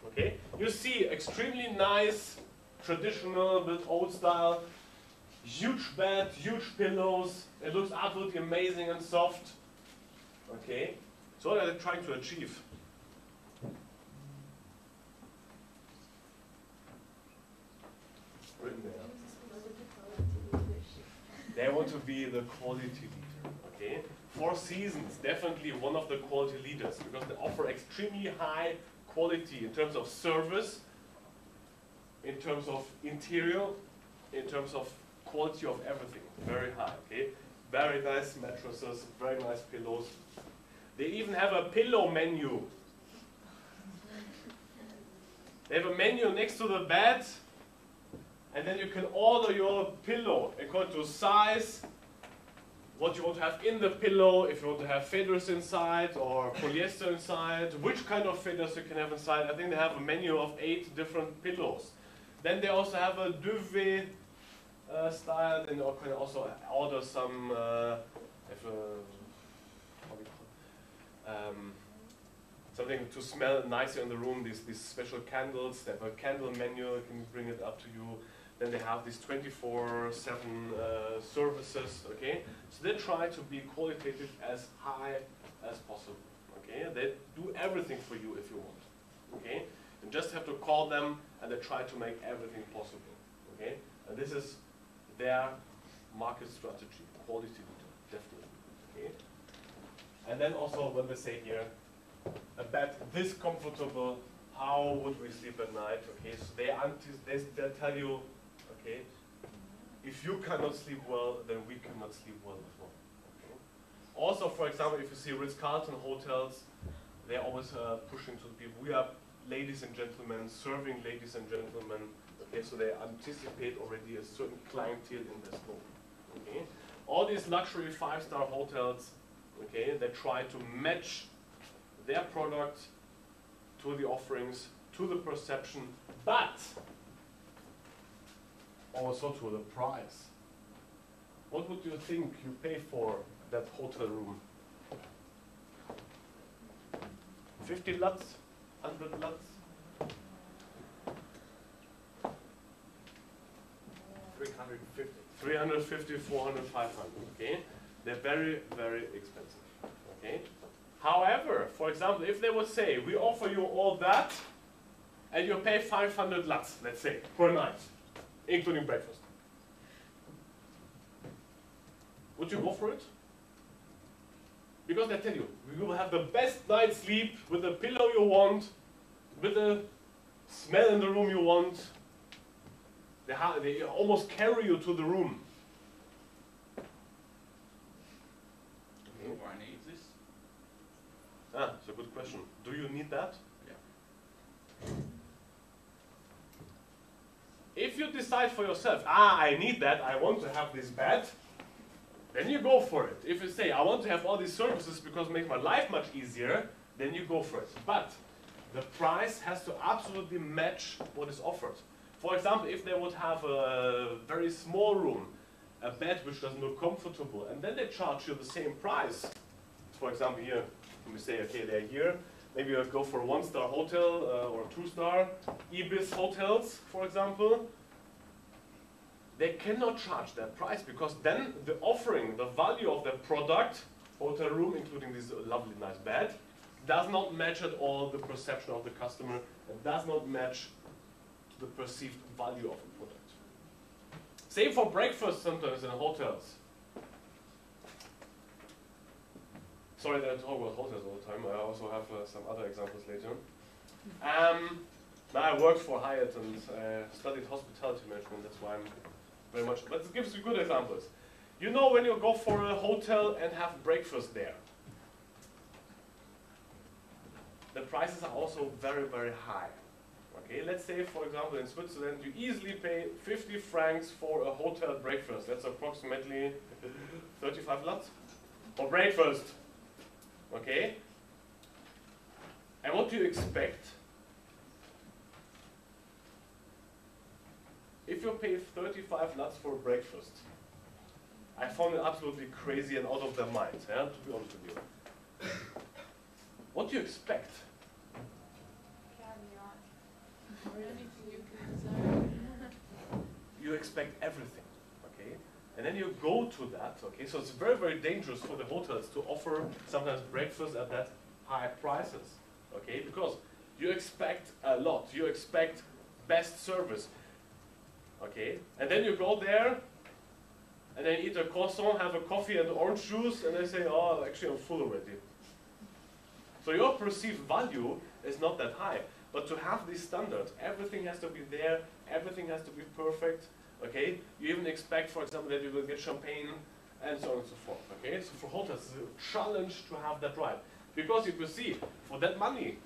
Okay? You see extremely nice, traditional, but old style, huge bed, huge pillows. It looks absolutely amazing and soft. Okay? So what are they trying to achieve? Written there. They want to be the quality leader. Okay? Four Seasons, definitely one of the quality leaders because they offer extremely high quality in terms of service, in terms of interior, in terms of quality of everything. Very high. Okay? Very nice mattresses, very nice pillows. They even have a pillow menu. They have a menu next to the bed, and then you can order your pillow according to size, what you want to have in the pillow, if you want to have feathers inside or polyester inside, which kind of feathers you can have inside. I think they have a menu of 8 different pillows. Then they also have a duvet style, and you can also order some something to smell nicer in the room, these special candles. They have a candle menu, you can bring it up to you. Then they have these 24/7 services, okay? So they try to be qualitative as high as possible, okay? They do everything for you if you want, okay? You just have to call them and they try to make everything possible, okay? And this is their market strategy, quality leader, definitely, okay? And then also when we say here, a bed this comfortable, how would we sleep at night, okay? So they tell you, okay, if you cannot sleep well, then we cannot sleep well as well. Okay? Also, for example, if you see Ritz-Carlton hotels, they're always pushing to the people. We are ladies and gentlemen, serving ladies and gentlemen. Okay, so they anticipate already a certain clientele in their scope. Okay, all these luxury 5-star hotels, okay, they try to match their product to the offerings, to the perception, but also to the price. What would you think you pay for that hotel room? 50 lats? 100 lats? 350. 350, 400, 500, okay? They're very, very expensive, okay? However, for example, if they would say, we offer you all that, and you pay 500 lats, let's say, per night, including breakfast. Would you go for it? Because they tell you, we will have the best night's sleep with the pillow you want, with the smell in the room you want. They almost carry you to the room. Do I need this? Ah, it's a good question. Do you need that? Yeah. If you decide for yourself, I need that, I want to have this bed, then you go for it. If you say, I want to have all these services because it makes my life much easier, then you go for it. But the price has to absolutely match what is offered. For example, if they would have a very small room, a bed which doesn't look comfortable, and then they charge you the same price. For example, here, we say, okay, they're here. Maybe you'll go for a 1-star hotel or a 2-star. Ibis hotels, for example. They cannot charge that price because then the offering, the value of the product hotel room, including this lovely nice bed, does not match at all the perception of the customer and does not match the perceived value of a product. Same for breakfast sometimes in hotels. Sorry that I talk about hotels all the time. I also have some other examples later. Now I worked for Hyatt and studied hospitality management. That's why I'm very much. But it gives you good examples. You know when you go for a hotel and have breakfast there, the prices are also very, very high. Okay, let's say, for example, in Switzerland, you easily pay 50 francs for a hotel breakfast. That's approximately 35 lats for breakfast. Okay? And what do you expect? If you pay 35 lats for breakfast, I found it absolutely crazy and out of their minds, yeah, to be honest with you. What do you expect? Anything you can desire. You expect everything, okay? And then you go to that, okay? So it's very, very dangerous for the hotels to offer sometimes breakfast at that high prices, okay? Because you expect a lot. You expect best service, okay? And then you go there, and then eat a croissant, have a coffee and orange juice, and they say, oh, actually I'm full already. So your perceived value is not that high. But to have these standards, everything has to be there, everything has to be perfect, okay? You even expect, for example, that you will get champagne, and so on and so forth, okay? So for hotels, it's a challenge to have that right. Because you could see, for that money,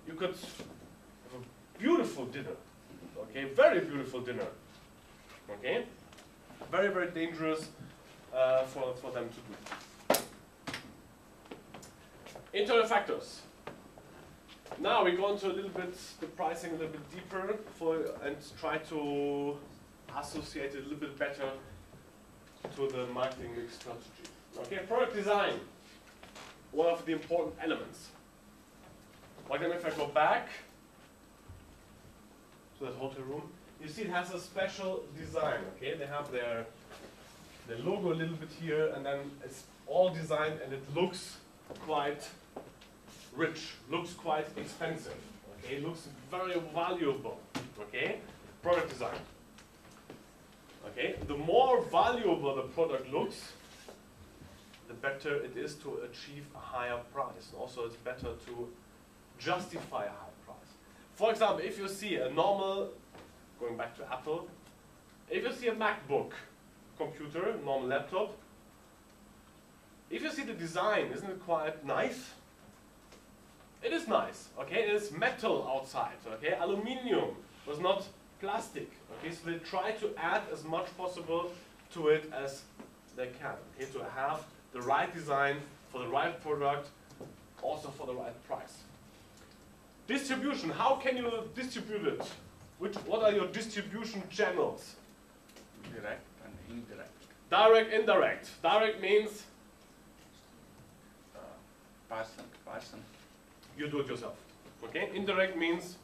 you could have a beautiful dinner, okay? Very beautiful dinner, okay? Very, very dangerous for them to do. Internal factors. Now we go into a little bit the pricing a little bit deeper and try to associate it a little bit better to the marketing mix strategy. Okay, product design, one of the important elements. Like if I go back to that hotel room, you see it has a special design. Okay, they have their logo a little bit here, and then it's all designed, and it looks quite rich, looks quite expensive, okay, looks very valuable, okay, product design. Okay, the more valuable the product looks, the better it is to achieve a higher price. Also, it's better to justify a high price. For example, if you see a normal, going back to Apple, if you see a MacBook computer, normal laptop, if you see the design, isn't it quite nice? It is nice, okay? It is metal outside, okay? Aluminium was not plastic, okay? So they try to add as much possible to it as they can, okay? To have the right design for the right product, also for the right price. Distribution, how can you distribute it? What are your distribution channels? Direct and indirect. Direct, indirect. Direct means Person to person. you do it yourself. Okay? Indirect means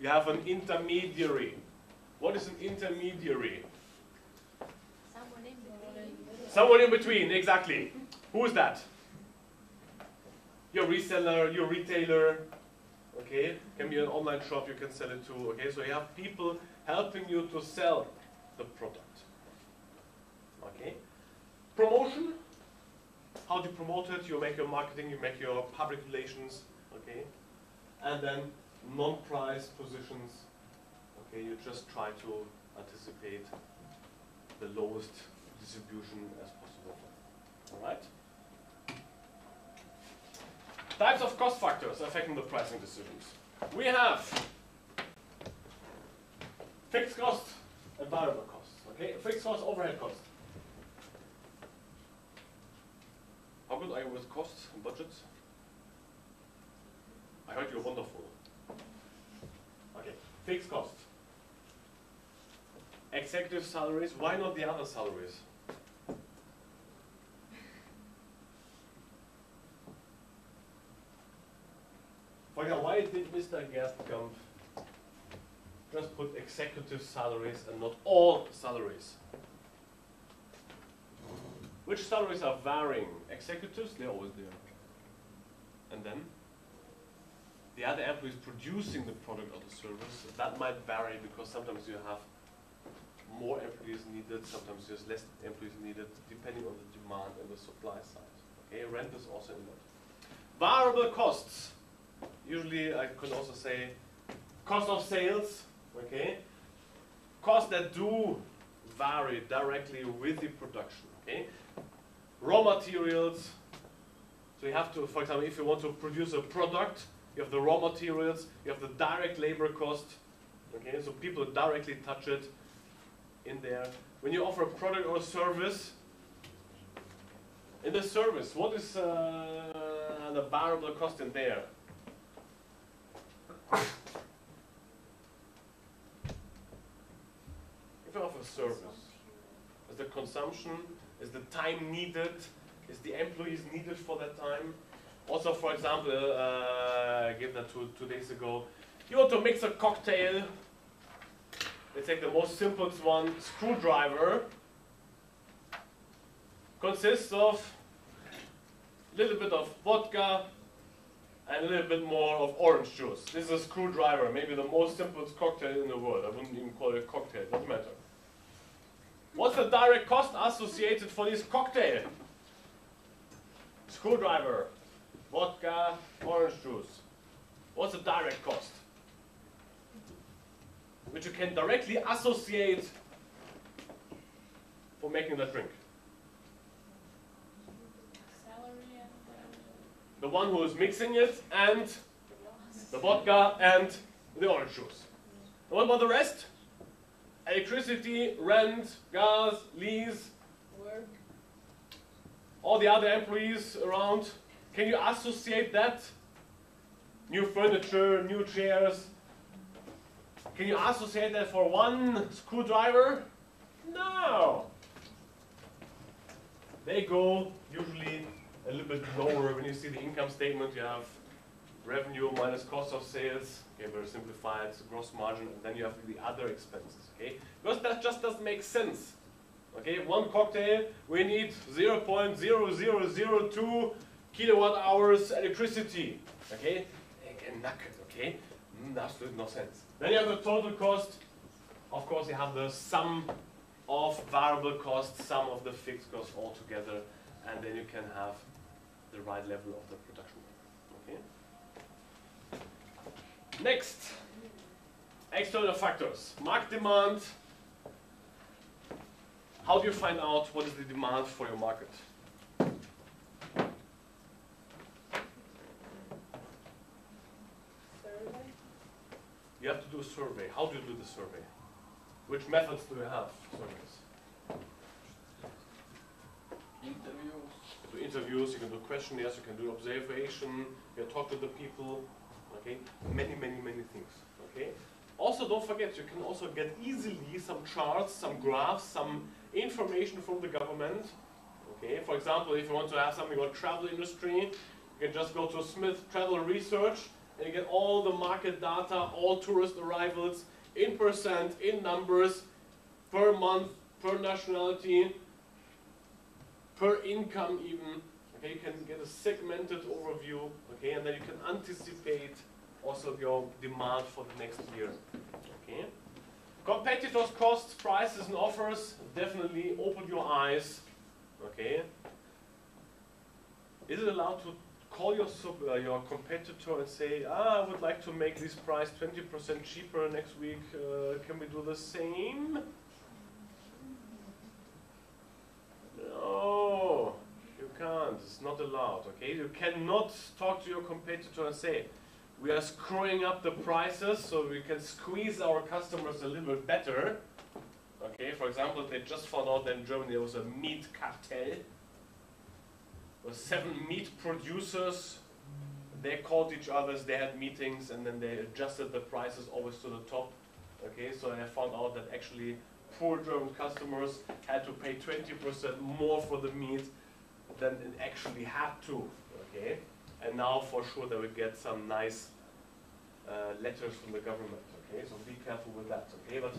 you have an intermediary. What is an intermediary? Someone in between. Someone in between, exactly. Who is that? Your reseller, your retailer. Okay? Can be an online shop you can sell it to. Okay? So you have people helping you to sell the product. Okay? Promotion. How do you promote it? You make your marketing, you make your public relations, okay? And then non-price positions, okay? You just try to anticipate the lowest distribution as possible. All right? Types of cost factors affecting the pricing decisions. We have fixed costs and variable costs, okay? Fixed costs, overhead costs. How good are you with costs and budgets? I heard you're wonderful. Okay, fixed costs. Executive salaries, why not the other salaries? For example, why did Mr. Gerstkamp just put executive salaries and not all salaries? Which salaries are varying? Executives, they're always there. And then the other employees producing the product or the service, that might vary because sometimes you have more employees needed, sometimes there's less employees needed, depending on the demand and the supply side. Okay, rent is also in that. Variable costs. Usually I could also say cost of sales, okay? Costs that do vary directly with the production, okay? Raw materials. So you have to, for example, if you want to produce a product, you have the raw materials, you have the direct labor cost, okay? So people directly touch it in there. When you offer a product or a service, in the service, what is the variable cost in there? If you offer a service, is the consumption, is the time needed, is the employees needed for that time? Also, for example, I gave that 2 days ago. You want to mix a cocktail. Let's take the most simplest one, screwdriver. Consists of a little bit of vodka and a little bit more of orange juice. This is a screwdriver, maybe the most simplest cocktail in the world. I wouldn't even call it a cocktail, doesn't matter. What's the direct cost associated for this cocktail? Screwdriver, vodka, orange juice. What's the direct cost? Which you can directly associate for making that drink. Salary and The one who is mixing it, and the vodka, and the orange juice. And what about the rest? Electricity, rent, gas, lease, work. all the other employees around. Can you associate that? New furniture, new chairs. Can you associate that for one screwdriver? No. They go usually a little bit lower. When you see the income statement, you have revenue minus cost of sales. Okay, very simplified, gross margin, and then you have the other expenses. Okay, because that just doesn't make sense. Okay, one cocktail, we need 0.0002 kilowatt hours electricity. Okay, okay, absolutely no sense. Then you have the total cost. Of course, you have the sum of variable costs, sum of the fixed costs all together, and then you can have the right level of the production. Okay. Next, external factors. Market demand. How do you find out what is the demand for your market? Survey. You have to do a survey. How do you do the survey? Which methods do you have? Surveys. Interviews. You do interviews, you can do questionnaires, you can do observation, you can talk to the people. Okay, many things. Okay. Also, don't forget, you can also get easily some charts, some graphs, some information from the government. Okay. For example, if you want to have something about travel industry, you can just go to Smith Travel Research and you get all the market data, all tourist arrivals, in percent, in numbers, per month, per nationality, per income even. Okay, you can get a segmented overview, okay, and then you can anticipate also your demand for the next year. Okay. Competitors' costs, prices and offers, definitely open your eyes. Okay. Is it allowed to call your competitor and say, I would like to make this price 20% cheaper next week, can we do the same? No, you can't, it's not allowed, okay? You cannot talk to your competitor and say, we are screwing up the prices so we can squeeze our customers a little bit better. Okay, for example, they just found out that in Germany there was a meat cartel. There were 7 meat producers. They called each other, they had meetings, and then they adjusted the prices always to the top. Okay, so I found out that actually poor German customers had to pay 20% more for the meat than it actually had to. Okay, and now for sure they will get some nice letters from the government. Okay, so be careful with that. Okay, but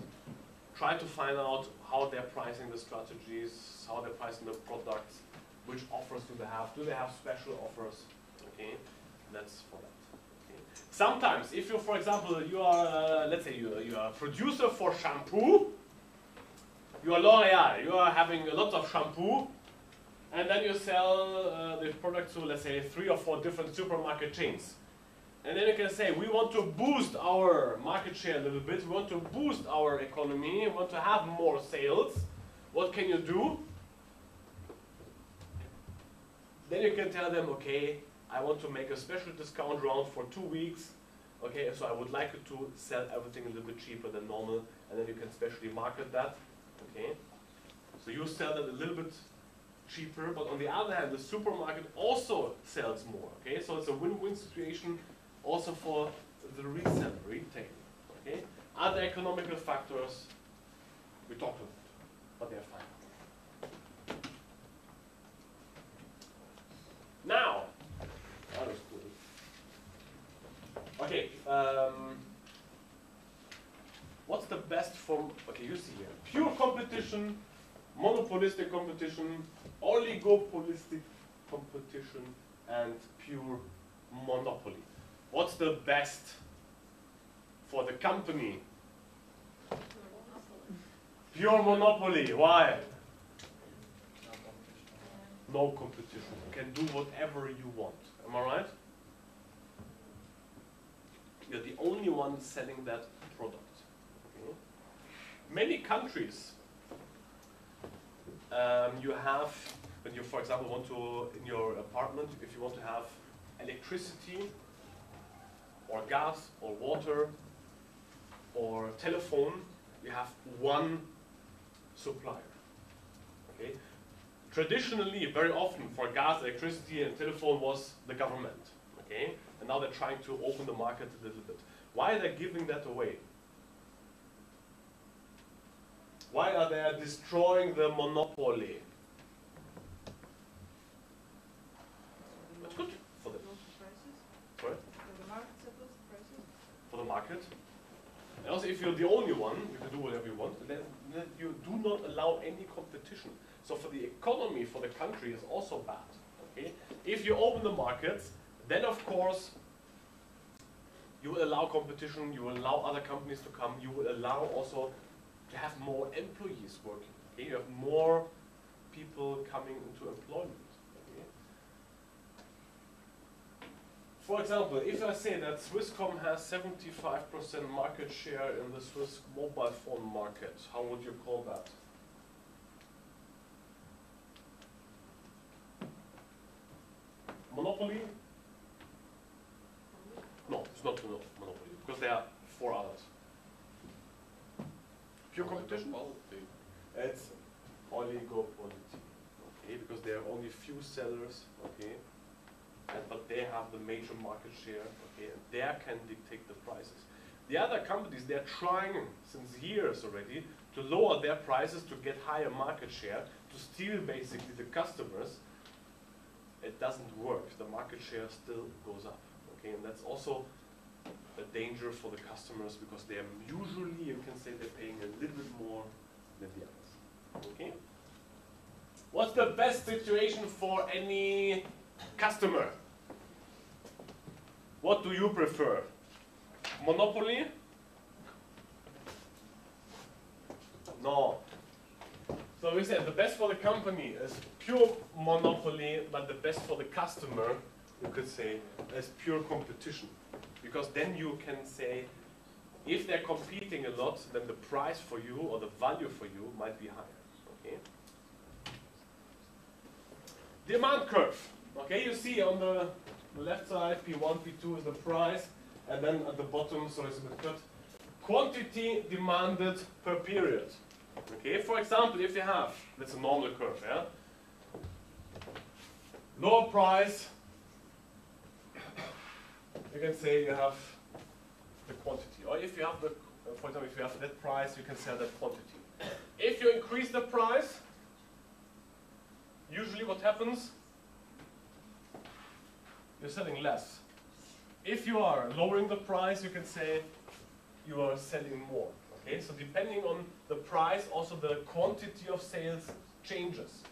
try to find out how they're pricing the strategies, how they're pricing the products, which offers do they have? Do they have special offers? Okay, that's for that. Okay. Sometimes, if you, for example, you are, let's say you are a producer for shampoo, you are L'Oreal, you are having a lot of shampoo, and then you sell the product to, let's say, 3 or 4 different supermarket chains. And then you can say, we want to boost our market share a little bit, we want to boost our economy, we want to have more sales. What can you do? Then you can tell them, okay, I want to make a special discount round for 2 weeks. Okay, so I would like you to sell everything a little bit cheaper than normal, and then you can specially market that. Okay, so you sell that a little bit cheaper, but on the other hand, the supermarket also sells more. Okay, so it's a win-win situation also for the retail. Okay, other economical factors we talked about, but they're fine. Now, that was cool. Okay, what's the best form? Okay, you see here, pure competition, monopolistic competition, oligopolistic competition, and pure monopoly. What's the best for the company? Pure monopoly. Why? No competition. You can do whatever you want. Am I right? You're the only one selling that product. Okay. Many countries, you have, when you, for example, want to, in your apartment, if you want to have electricity, or gas, or water, or telephone, you have one supplier. Okay? Traditionally, very often, for gas, electricity, and telephone was the government. Okay? And now they're trying to open the market a little bit. Why are they giving that away? Why are they destroying the monopoly? That's good for them. Sorry? For the market. And also, if you're the only one, you can do whatever you want, then you do not allow any competition. So for the economy, for the country, is also bad. Okay? If you open the markets, then of course, you will allow competition, you will allow other companies to come, you will allow also to have more employees working. Okay? You have more people coming into employment. Okay? For example, if I say that Swisscom has 75% market share in the Swiss mobile phone market, how would you call that? Monopoly? No, it's not monopoly, because there are 4 others. Pure competition? It's oligopoly. Okay, because there are only few sellers, okay, but they have the major market share, okay, and they can dictate the prices. The other companies, they're trying since years already to lower their prices to get higher market share, to steal basically the customers. It doesn't work. The market share still goes up. Okay, and that's also a danger for the customers because they are usually, you can say, they're paying a little bit more than the others. Okay. What's the best situation for any customer? What do you prefer? Monopoly? No. So we said the best for the company is pure monopoly, but the best for the customer, you could say, is pure competition. Because then you can say, if they're competing a lot, then the price for you or the value for you might be higher. Okay? Demand curve. Okay, you see on the left side, P1, P2 is the price, and then at the bottom, so it's a bit cut, quantity demanded per period. Okay, for example, if you have, that's a normal curve, yeah? Lower price, you can say you have the quantity. Or if you have the, for example, if you have that price, you can sell that quantity. If you increase the price, usually what happens? You're selling less. If you are lowering the price, you can say you are selling more. Okay, so depending on the price, also the quantity of sales changes.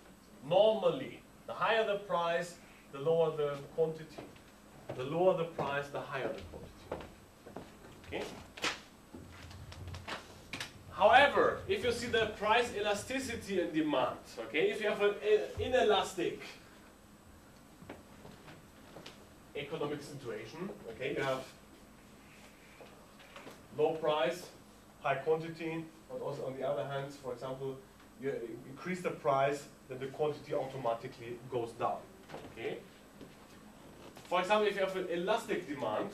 Normally, the higher the price, the lower the quantity. The lower the price, the higher the quantity. Okay? However, if you see the price elasticity and demand, okay, if you have an inelastic economic situation, okay, you have low price, high quantity, but also on the other hand, for example, you increase the price, then the quantity automatically goes down. Okay? For example, if you have an elastic demand,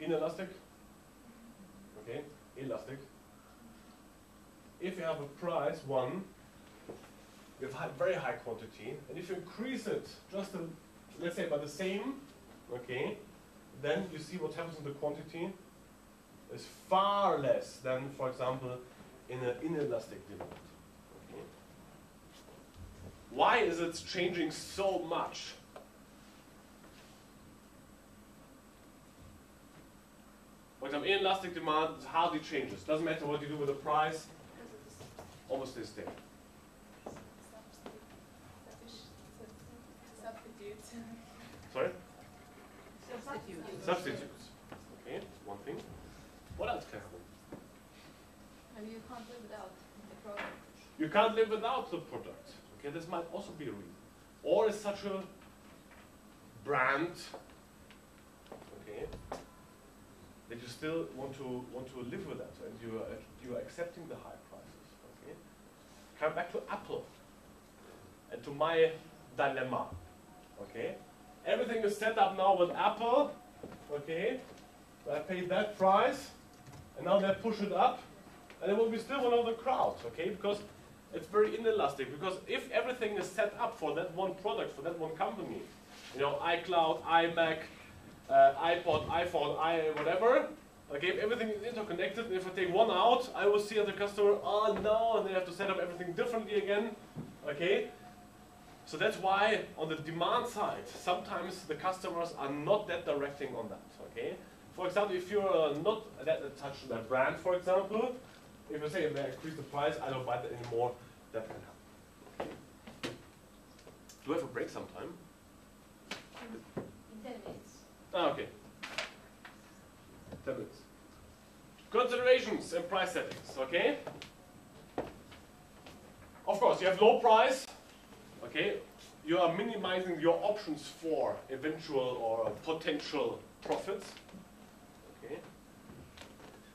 inelastic, okay, elastic. If you have a price 1, you have very high quantity, and if you increase it just, let's say, by the same, okay, then you see what happens in the quantity is far less than, for example, in an inelastic demand. Okay. Why is it changing so much? For example, inelastic demand hardly changes. Doesn't matter what you do with the price, almost stays stable. Substitutes. Sorry? Substitutes. Substitutes. Okay, one thing. What else can happen? Maybe you can't live without the product. You can't live without the product. Okay, this might also be a reason. Or is such a brand, okay, that you still want to live with that, and you are accepting the high prices. Okay. Come back to Apple and to my dilemma. Okay, everything is set up now with Apple. Okay, I paid that price, and now they push it up, and it will be still one of the crowd. Okay, because it's very inelastic. Because if everything is set up for that one product, for that one company, you know, iCloud, iMac, iPod, iPhone, whatever. Okay, if everything is interconnected, and if I take one out, I will see as a customer, oh no, and they have to set up everything differently again. Okay, so that's why on the demand side, sometimes the customers are not that directing on that. Okay, for example, if you're not that attached to that brand, for example, if you say they increase the price, I don't buy that anymore, that can happen. Do we have a break sometime? In 10 minutes. Ah, okay. 10 minutes. Considerations in price settings, okay? Of course, you have low price, okay? You are minimizing your options for eventual or potential profits, okay?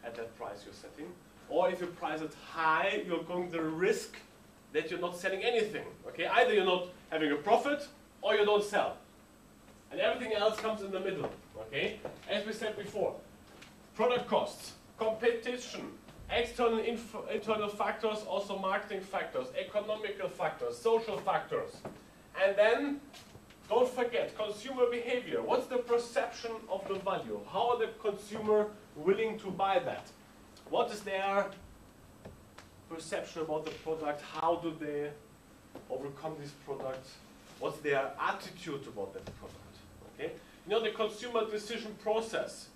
At that price you're setting. Or if you price it high, you're going to risk that you're not selling anything, okay? Either you're not having a profit, or you don't sell. And everything else comes in the middle, okay? As we said before, product costs, competition, external internal factors, also marketing factors, economical factors, social factors. And then, don't forget, consumer behavior. What's the perception of the value? How are the consumer willing to buy that? What is their perception about the product? How do they overcome these products? What's their attitude about that product? Okay? You know, the consumer decision process,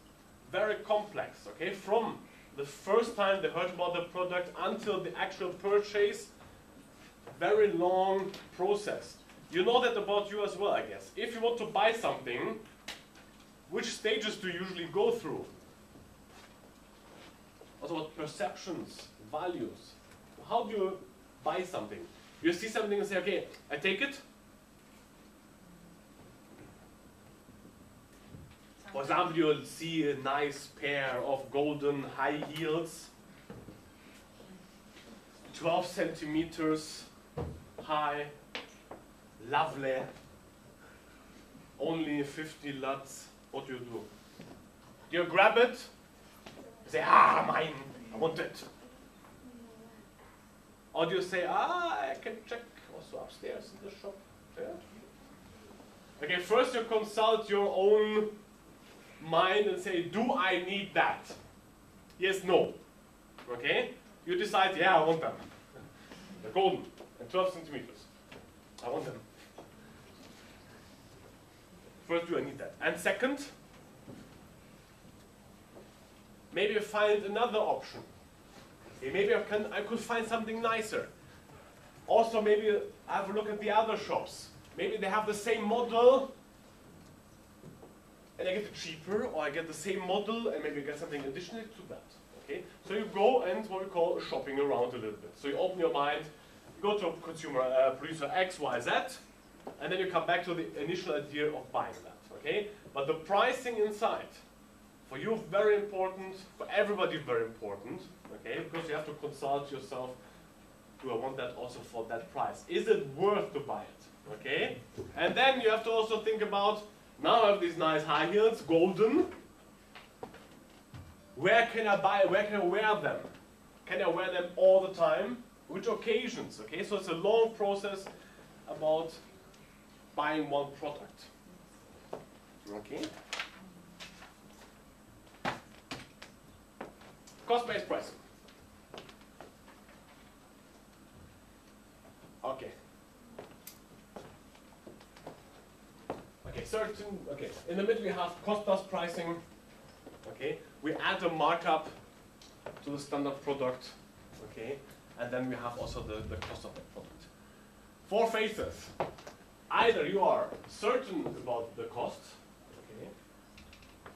very complex. Okay? From the first time they heard about the product until the actual purchase, very long process. You know that about you as well, I guess. If you want to buy something, which stages do you usually go through? Also about perceptions, values. How do you buy something? You see something and say, okay, I take it. For example, you'll see a nice pair of golden high heels, 12 centimeters high, lovely, only 50 lats. What do? You grab it, say, ah, mine, I want it. Or do you say, ah, I can check also upstairs in the shop. Yeah. Okay, first you consult your own mind and say, do I need that? Yes, no. Okay? You decide, yeah, I want them. They're golden and 12 centimeters. I want them. First, do I need that? And second, maybe find another option. Okay, maybe I could find something nicer. Also, maybe have a look at the other shops. Maybe they have the same model, and I get it cheaper, or I get the same model, and maybe I get something additional to that. Okay, so you go and what we call shopping around a little bit. So you open your mind, you go to consumer producer X, Y, Z, and then you come back to the initial idea of buying that. Okay, but the pricing inside, for you very important, for everybody very important. Okay, because you have to consult yourself. Do I want that also for that price? Is it worth to buy it? Okay, and then you have to also think about, now I have these nice high heels, golden. Where can I buy? Where can I wear them? Can I wear them all the time? Which occasions? Okay, so it's a long process about buying one product. Okay. Cost-based pricing. Okay. Okay, in the middle we have cost plus pricing. Okay, we add a markup to the standard product. Okay, and then we have also the cost of that product. 4 phases. Either you are certain about the cost, okay,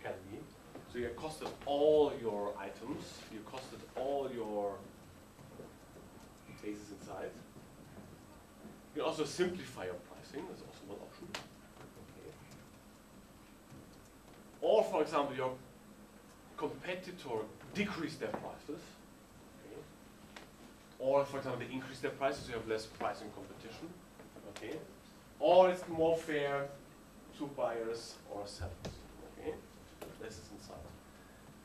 can be. So you costed all your items, you costed all your phases inside. You can also simplify your pricing, that's also one option. Okay. Or for example, your competitor decrease their prices. Okay. Or for example, they increase their prices, so you have less pricing competition. Okay. Or it's more fair to buyers or sellers. Okay. This is inside.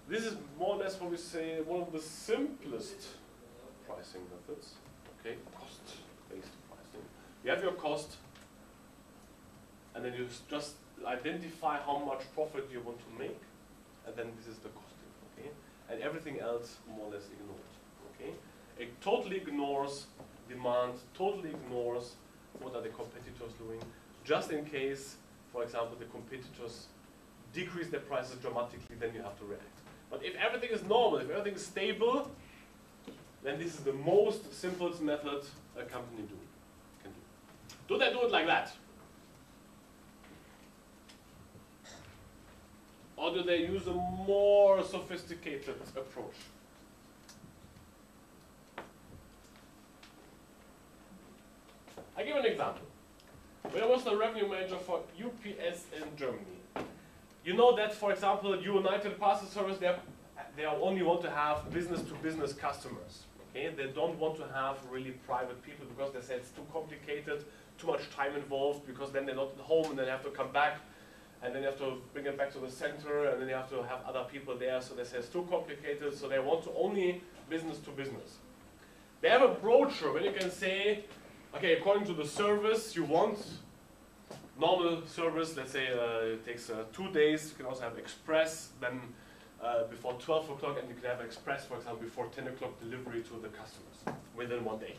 This is more or less what we say one of the simplest pricing methods. Okay, cost-based pricing. You have your cost, and then you just identify how much profit you want to make, and then this is the costing. Okay, and everything else more or less ignored. Okay, it totally ignores demand, totally ignores what are the competitors doing, just in case, for example, the competitors decrease their prices dramatically, then you have to react. But if everything is normal, if everything is stable, then this is the most simplest method a company can do. Do they do it like that? Or do they use a more sophisticated approach? I give an example. When I was the revenue manager for UPS in Germany, you know that, for example, United Parcel Service, they only want to have business-to-business customers. Okay, they don't want to have really private people because they say it's too complicated, too much time involved, because then they're not at home and then they have to come back, and then you have to bring it back to the center, and then you have to have other people there. So they say it's too complicated. So they want to only business-to-business. They have a brochure where you can say, okay, according to the service you want. Normal service, let's say it takes 2 days. You can also have express, then before 12 o'clock, and you can have express, for example, before 10 o'clock delivery to the customers within 1 day.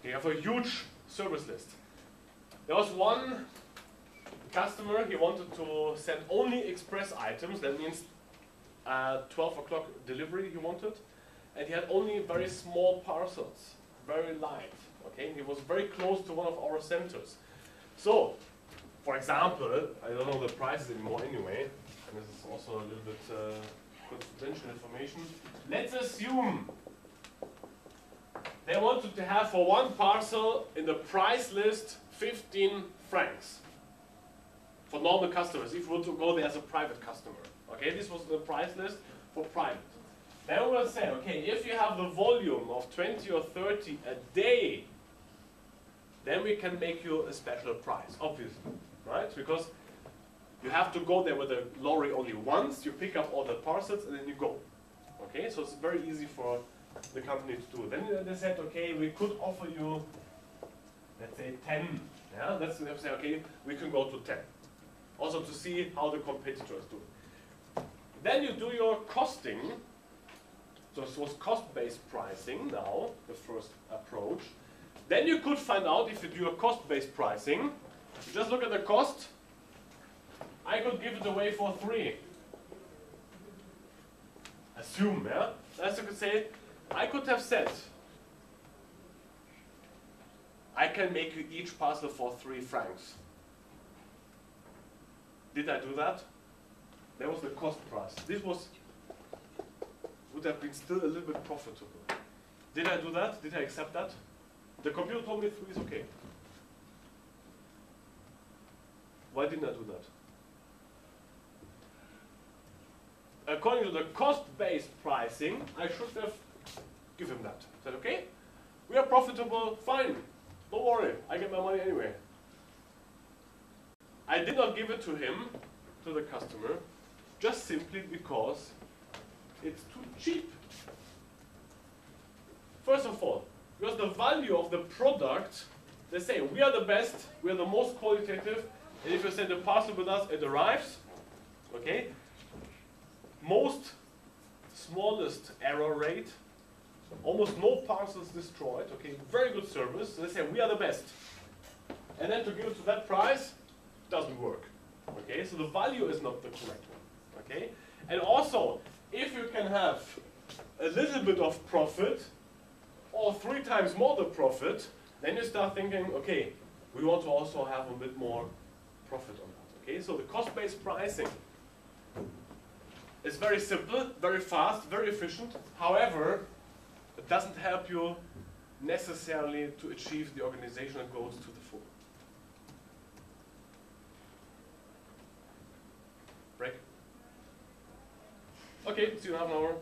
You have a huge service list. There was one customer, he wanted to send only express items, that means 12 o'clock delivery he wanted, and he had only very small parcels, very light. Okay, he was very close to one of our centers. So, for example, I don't know the prices anymore anyway, and this is also a little bit confidential information. Let's assume they wanted to have for one parcel in the price list 15 francs for normal customers, if you want to go there as a private customer. Okay, this was the price list for private. Then we will say, okay, if you have the volume of 20 or 30 a day, then we can make you a special price, obviously, right? Because you have to go there with a lorry only once, you pick up all the parcels, and then you go. Okay, so it's very easy for the company to do. Then they said, okay, we could offer you, let's say 10. Yeah, let's say, okay, we can go to 10. Also to see how the competitors do. Then you do your costing. So this was cost-based pricing now, the first approach. Then you could find out if you do a cost-based pricing. You just look at the cost. I could give it away for 3. A assume, yeah? As you could say, I could have said, I can make you each parcel for 3 francs. Did I do that? That was the cost price. This would have been still a little bit profitable. Did I do that? Did I accept that? The computer told me 3 is okay. Why didn't I do that? According to the cost-based pricing, I should have given that. Said, okay, we are profitable, fine. Don't worry, I get my money anyway. I did not give it to him, to the customer, just simply because it's too cheap. First of all, because the value of the product, they say we are the best, we are the most qualitative, and if you send a parcel with us, it arrives. Okay? Smallest error rate, almost no parcels destroyed, okay, very good service. So they say we are the best. And then to give it to that price doesn't work. Okay, so the value is not the correct one. Okay? And also, if you can have a little bit of profit, or 3 times more the profit, then you start thinking, okay, we want to also have a bit more profit on that. Okay, so the cost-based pricing is very simple, very fast, very efficient. However, it doesn't help you necessarily to achieve the organizational goals to the full. Break. Okay, see you in half an hour.